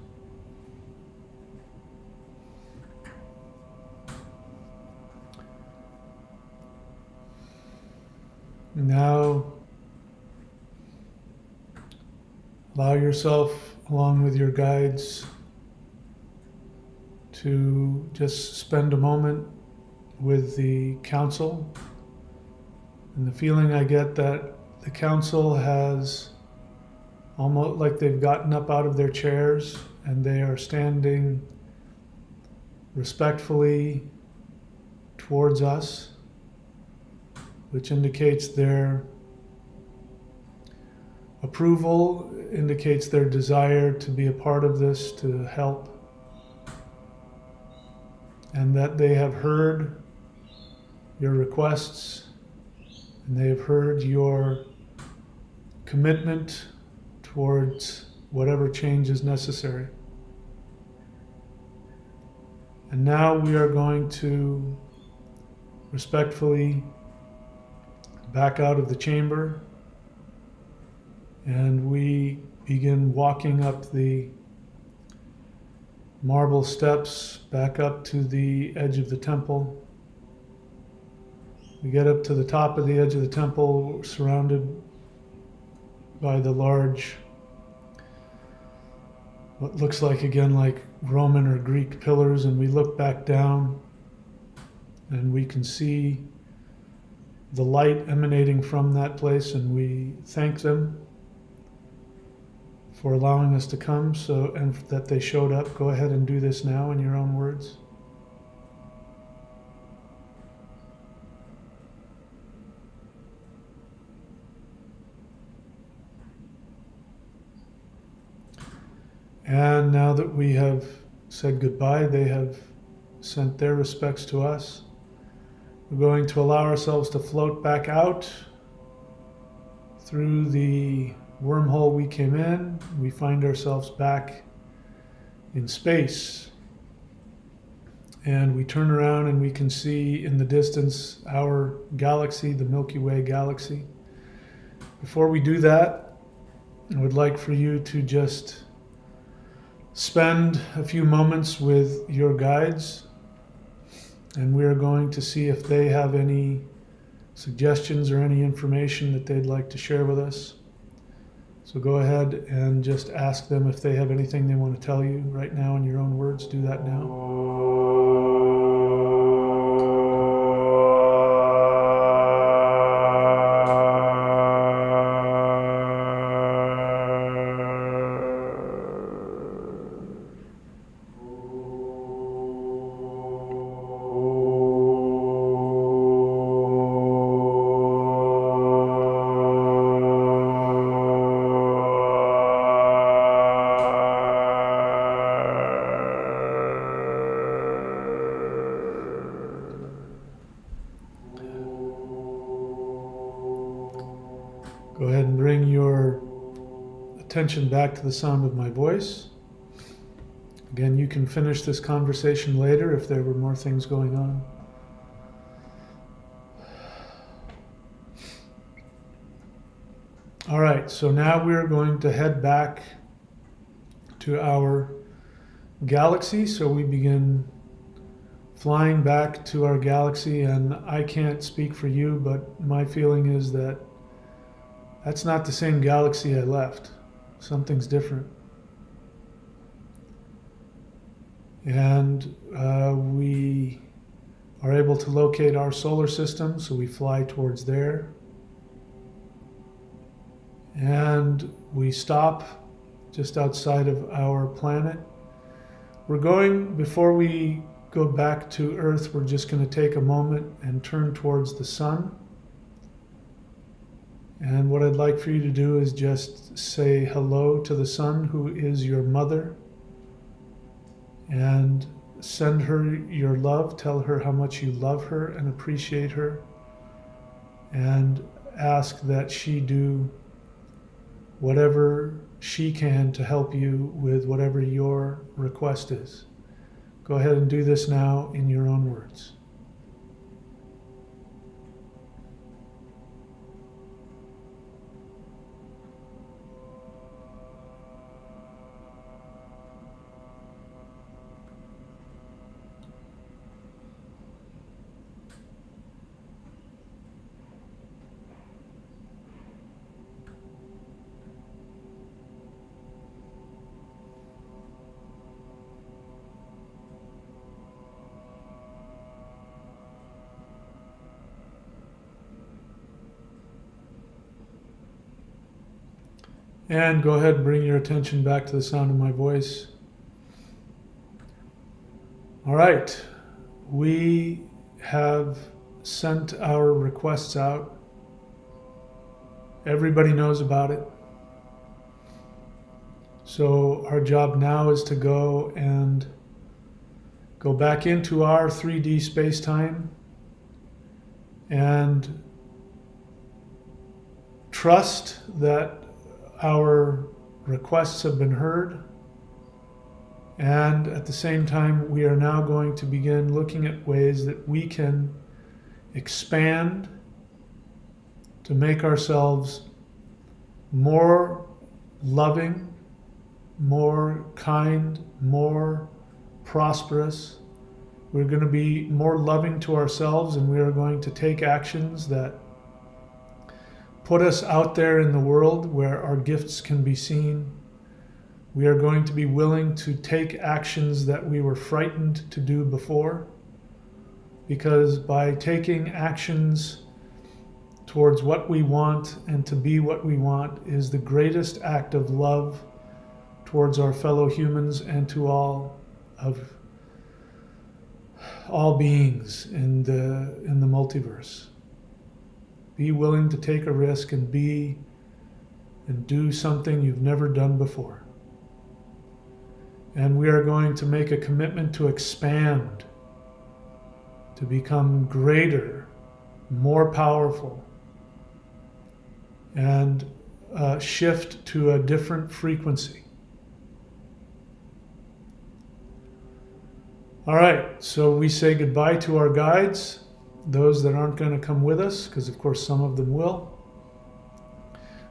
Now, allow yourself, along with your guides, to just spend a moment with the council. And the feeling I get that the council has almost like they've gotten up out of their chairs and they are standing respectfully towards us, which indicates their approval, indicates their desire to be a part of this, to help, and that they have heard your requests and they have heard your commitment towards whatever change is necessary. And now we are going to respectfully back out of the chamber, and we begin walking up the marble steps back up to the edge of the temple. We get up to the top of the edge of the temple, surrounded by the large, what looks like again like Roman or Greek pillars, and we look back down and we can see the light emanating from that place, and we thank them for allowing us to come, and that they showed up. Go ahead and do this now in your own words. And now that we have said goodbye, they have sent their respects to us. We're going to allow ourselves to float back out through the wormhole we came in. We find ourselves back in space. And we turn around and we can see in the distance our galaxy, the Milky Way galaxy. Before we do that, I would like for you to just spend a few moments with your guides, and we're going to see if they have any suggestions or any information that they'd like to share with us. So go ahead and just ask them if they have anything they want to tell you right now in your own words. Do that now. Go ahead and bring your attention back to the sound of my voice. Again, you can finish this conversation later if there were more things going on. All right, so now we're going to head back to our galaxy. So we begin flying back to our galaxy, and I can't speak for you, but my feeling is that that's not the same galaxy I left. Something's different. And we are able to locate our solar system, so we fly towards there. And we stop just outside of our planet. Before we go back to Earth, we're just going to take a moment and turn towards the sun. And what I'd like for you to do is just say hello to the sun, who is your mother, and send her your love. Tell her how much you love her and appreciate her, and ask that she do whatever she can to help you with whatever your request is. Go ahead and do this now in your own words. And go ahead and bring your attention back to the sound of my voice. All right, we have sent our requests out. Everybody knows about it. So our job now is to go back into our 3D space-time and trust that our requests have been heard, and at the same time we are now going to begin looking at ways that we can expand to make ourselves more loving, more kind, more prosperous. We're going to be more loving to ourselves, and we are going to take actions that put us out there in the world where our gifts can be seen. We are going to be willing to take actions that we were frightened to do before, because by taking actions towards what we want and to be what we want is the greatest act of love towards our fellow humans and to all beings in the multiverse. Be willing to take a risk and do something you've never done before. And we are going to make a commitment to expand, to become greater, more powerful, and shift to a different frequency. All right, so we say goodbye to our guides, those that aren't going to come with us, because of course some of them will.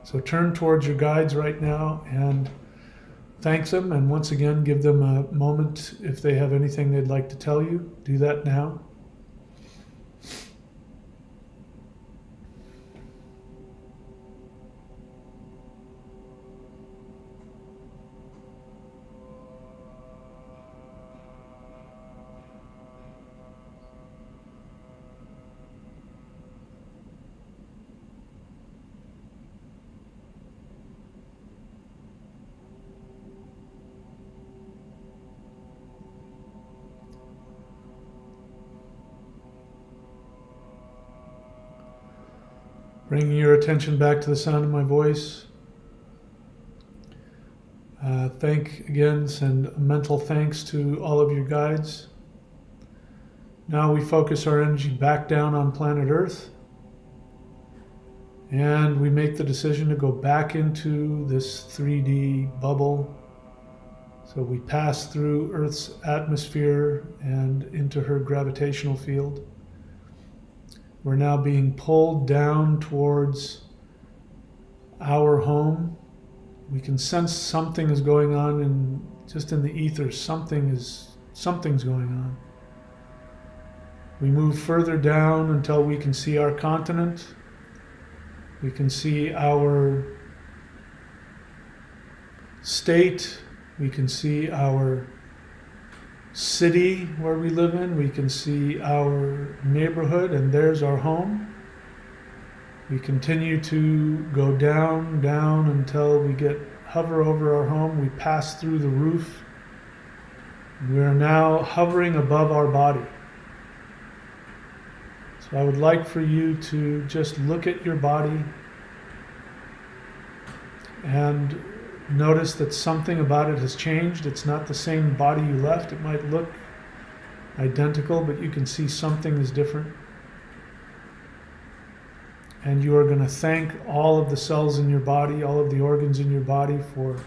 So turn towards your guides right now and thank them, and once again give them a moment if they have anything they'd like to tell you. Do that now. Bringing your attention back to the sound of my voice. Send a mental thanks to all of your guides. Now we focus our energy back down on planet Earth. And we make the decision to go back into this 3D bubble. So we pass through Earth's atmosphere and into her gravitational field. We're now being pulled down towards our home. We can sense something is going on just in the ether. Something's going on. We move further down until we can see our continent. We can see our state. We can see our city where we live in. We can see our neighborhood, and there's our home. We continue to go down until we hover over our home. We pass through the roof. We are now hovering above our body. So I would like for you to just look at your body and notice that something about it has changed. It's not the same body you left. It might look identical, but you can see something is different. And you are going to thank all of the cells in your body, all of the organs in your body for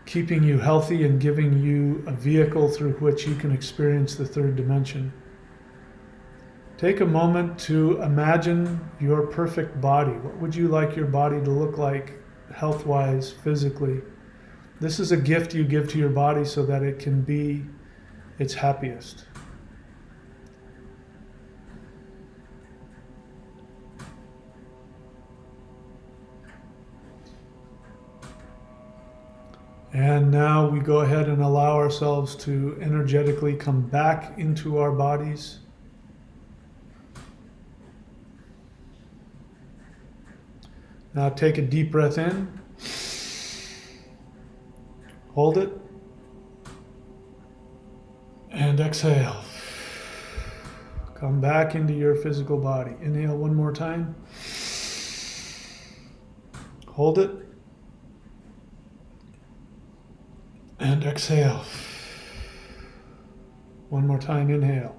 keeping you healthy and giving you a vehicle through which you can experience the third dimension. Take a moment to imagine your perfect body. What would you like your body to look like health-wise, physically? This is a gift you give to your body so that it can be its happiest. And now we go ahead and allow ourselves to energetically come back into our bodies. Now take a deep breath in. Hold it. And exhale. Come back into your physical body. Inhale one more time. Hold it. And exhale. One more time, inhale.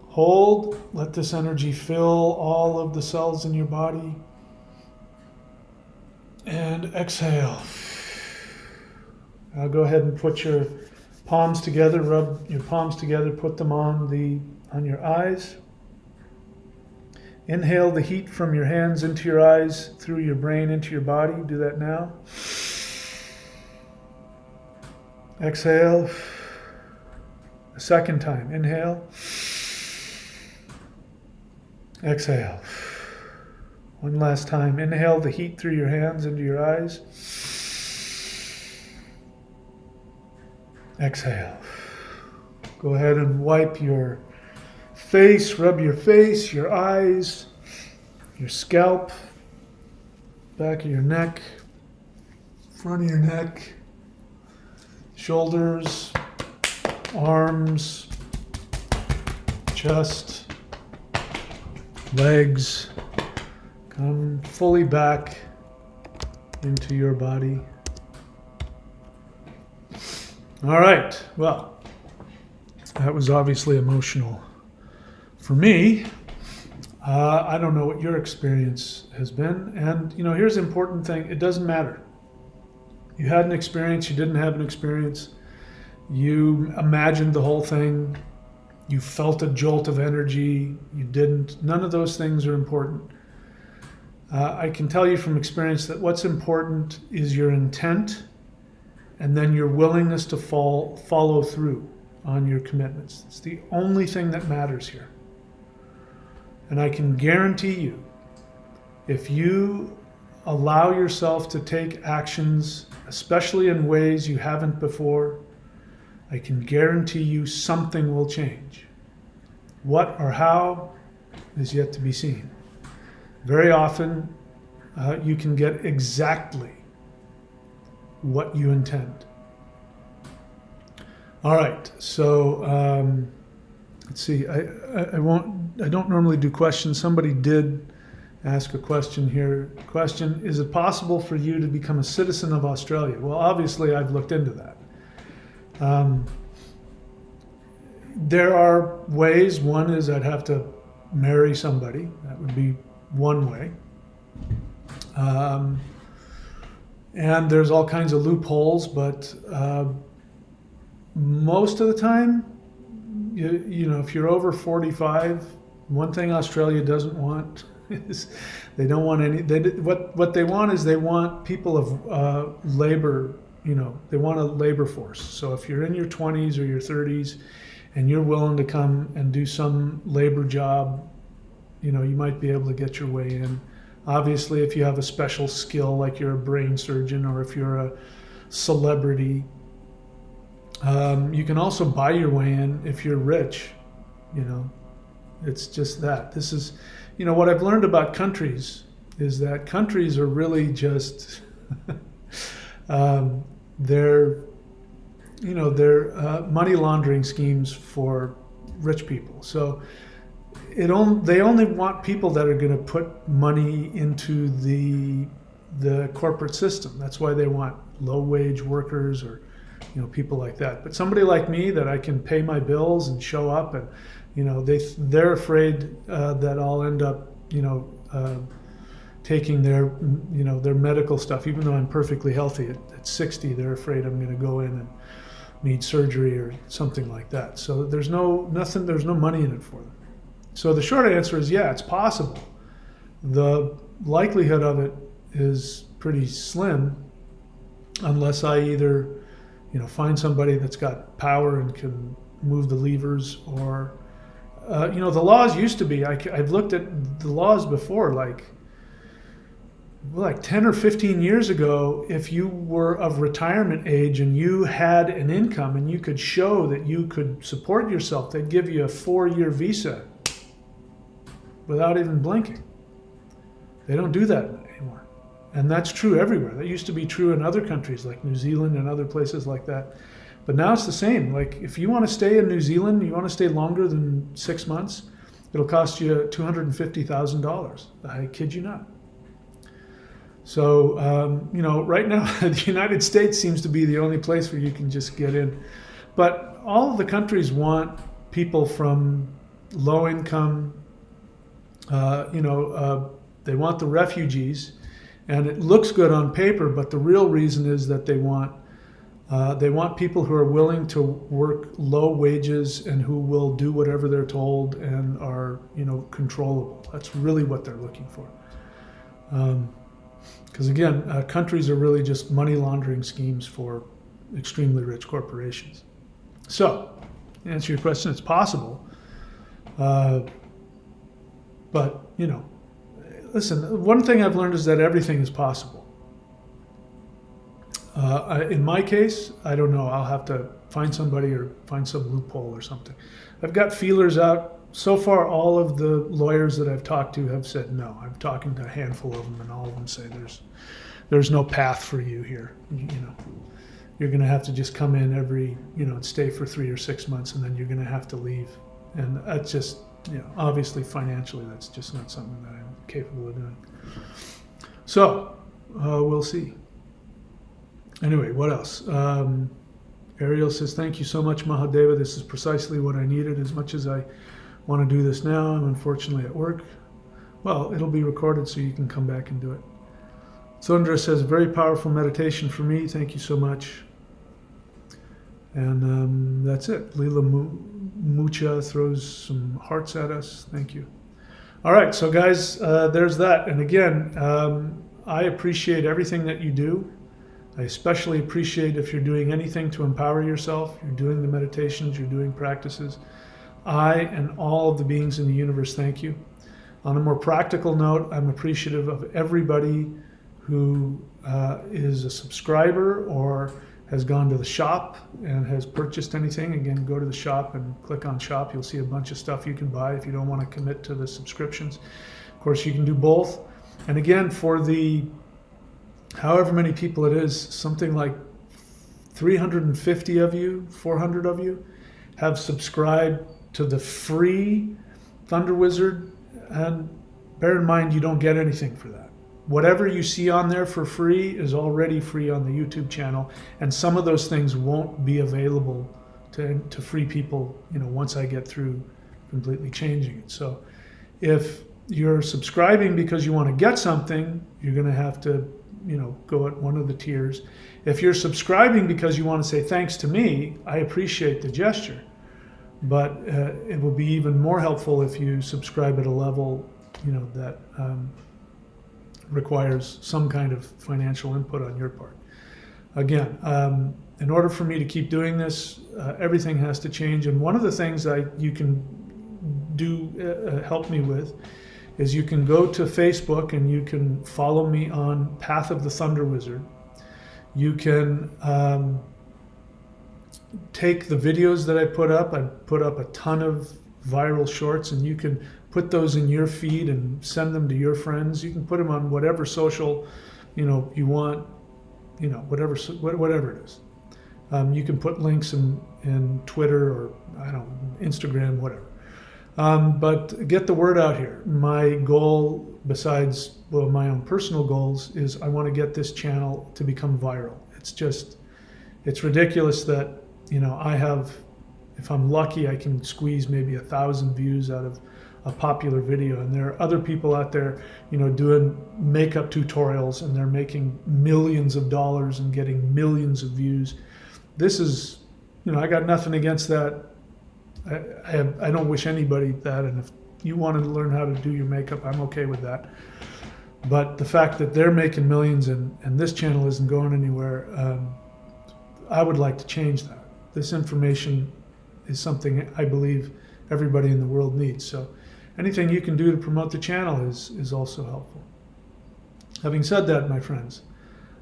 Hold, let this energy fill all of the cells in your body. And exhale. Now go ahead and put your palms together, rub your palms together, put them on your eyes. Inhale the heat from your hands into your eyes, through your brain into your body. Do that now. Exhale. A second time. Inhale. Exhale. One last time. Inhale the heat through your hands into your eyes. Exhale. Go ahead and wipe your face, rub your face, your eyes, your scalp, back of your neck, front of your neck, shoulders, arms, chest, legs. Come fully back into your body. All right, well, that was obviously emotional. For me, I don't know what your experience has been. And, you know, here's the important thing. It doesn't matter. You had an experience, you didn't have an experience. You imagined the whole thing. You felt a jolt of energy. You didn't. None of those things are important. I can tell you from experience that what's important is your intent and then your willingness to follow through on your commitments. It's the only thing that matters here. And I can guarantee you, if you allow yourself to take actions, especially in ways you haven't before, I can guarantee you something will change. What or how is yet to be seen. Very often, you can get exactly what you intend. All right, so let's see. I don't normally do questions. Somebody did ask a question here. Question: is it possible for you to become a citizen of Australia? Well, obviously, I've looked into that. There are ways. One is I'd have to marry somebody. That would be one way. And there's all kinds of loopholes, but most of the time, you know, if you're over 45, one thing Australia doesn't want is they don't want any. What they want is they want people of labor. You know, they want a labor force. So if you're in your 20s or your 30s, and you're willing to come and do some labor job, you know, you might be able to get your way in. Obviously, if you have a special skill, like you're a brain surgeon or if you're a celebrity, you can also buy your way in if you're rich. You know, it's just that. This is, you know, what I've learned about countries is that countries are really just, they're money laundering schemes for rich people. So they only want people that are going to put money into the corporate system. That's why they want low wage workers or, you know, people like that. But somebody like me that I can pay my bills and show up, and, you know, they're afraid that I'll end up, you know, taking their medical stuff, even though I'm perfectly healthy. At 60, they're afraid I'm going to go in and need surgery or something like that. So there's no money in it for them. So the short answer is, yeah, it's possible. The likelihood of it is pretty slim, unless I either, you know, find somebody that's got power and can move the levers, or, you know, the laws used to be, I've looked at the laws before, like 10 or 15 years ago, if you were of retirement age and you had an income and you could show that you could support yourself, they'd give you a 4-year visa without even blinking. They don't do that anymore. And that's true everywhere. That used to be true in other countries like New Zealand and other places like that. But now it's the same. Like, if you want to stay in New Zealand, you want to stay longer than 6 months, it'll cost you $250,000. I kid you not. So, you know, right now, the United States seems to be the only place where you can just get in. But all of the countries want people from low income, they want the refugees, and it looks good on paper, but the real reason is that they want people who are willing to work low wages and who will do whatever they're told and are, you know, controllable. That's really what they're looking for. Because again, countries are really just money laundering schemes for extremely rich corporations. So, to answer your question, it's possible. But, you know, listen, one thing I've learned is that everything is possible. In my case, I don't know. I'll have to find somebody or find some loophole or something. I've got feelers out so far, all of the lawyers that I've talked to have said no. I'm talking to a handful of them, and all of them say there's no path for you here. You're going to have to just come in every, and stay for 3 or 6 months, and then you're going to have to leave. And that's just, obviously financially, that's just not something that I'm capable of doing. So, we'll see. Anyway, what else? Ariel says, thank you so much, Mahadeva. This is precisely what I needed. As much as I want to do this now, I'm unfortunately at work. Well, it'll be recorded so you can come back and do it. Sundra says, very powerful meditation for me. Thank you so much. And that's it. Leela Mucha throws some hearts at us. Thank you. All right, so guys, there's that. And again, I appreciate everything that you do. I especially appreciate if you're doing anything to empower yourself. You're doing the meditations, you're doing practices. I and all of the beings in the universe thank you. On a more practical note, I'm appreciative of everybody who is a subscriber or has gone to the shop and has purchased anything. Again, go to the shop and click on shop. You'll see a bunch of stuff you can buy if you don't want to commit to the subscriptions. Of course, you can do both. And again, for the however many people it is, something like 350 of you, 400 of you have subscribed to the free Thunder Wizard. And bear in mind, you don't get anything for that. Whatever you see on there for free is already free on the YouTube channel, and some of those things won't be available to free people, once I get through completely changing it. So if you're subscribing because you want to get something, you're going to have to, go at one of the tiers. If you're subscribing because you want to say thanks to me, I appreciate the gesture, but it will be even more helpful if you subscribe at a level, that requires some kind of financial input on your part. Again, in order for me to keep doing this, everything has to change. And one of the things you can do help me with is you can go to Facebook and you can follow me on Path of the Thunder Wizard. You can take the videos that I put up a ton of viral shorts, and you can put those in your feed and send them to your friends. You can put them on whatever social, you want, whatever it is. You can put links in Twitter or Instagram, whatever. But get the word out here. My goal, besides my own personal goals, is I want to get this channel to become viral. It's ridiculous that, I have, if I'm lucky, I can squeeze maybe 1,000 views out of a popular video, and there are other people out there, doing makeup tutorials, and they're making millions of dollars and getting millions of views. This is, I got nothing against that. I don't wish anybody that, and if you want to learn how to do your makeup, I'm okay with that. But the fact that they're making millions and this channel isn't going anywhere, I would like to change that. This information is something I believe everybody in the world needs. So anything you can do to promote the channel is also helpful. Having said that, my friends,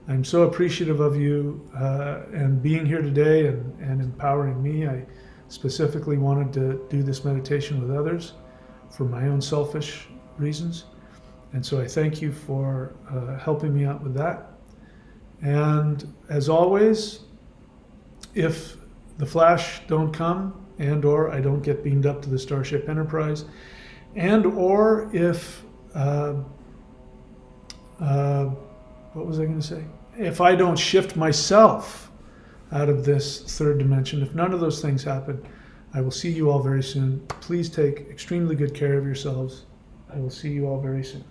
I'm so appreciative of you and being here today and empowering me. I specifically wanted to do this meditation with others for my own selfish reasons. And so I thank you for helping me out with that. And as always, if the Flash don't come and or I don't get beamed up to the Starship Enterprise, and or if, what was I going to say? If I don't shift myself out of this third dimension, if none of those things happen, I will see you all very soon. Please take extremely good care of yourselves. I will see you all very soon.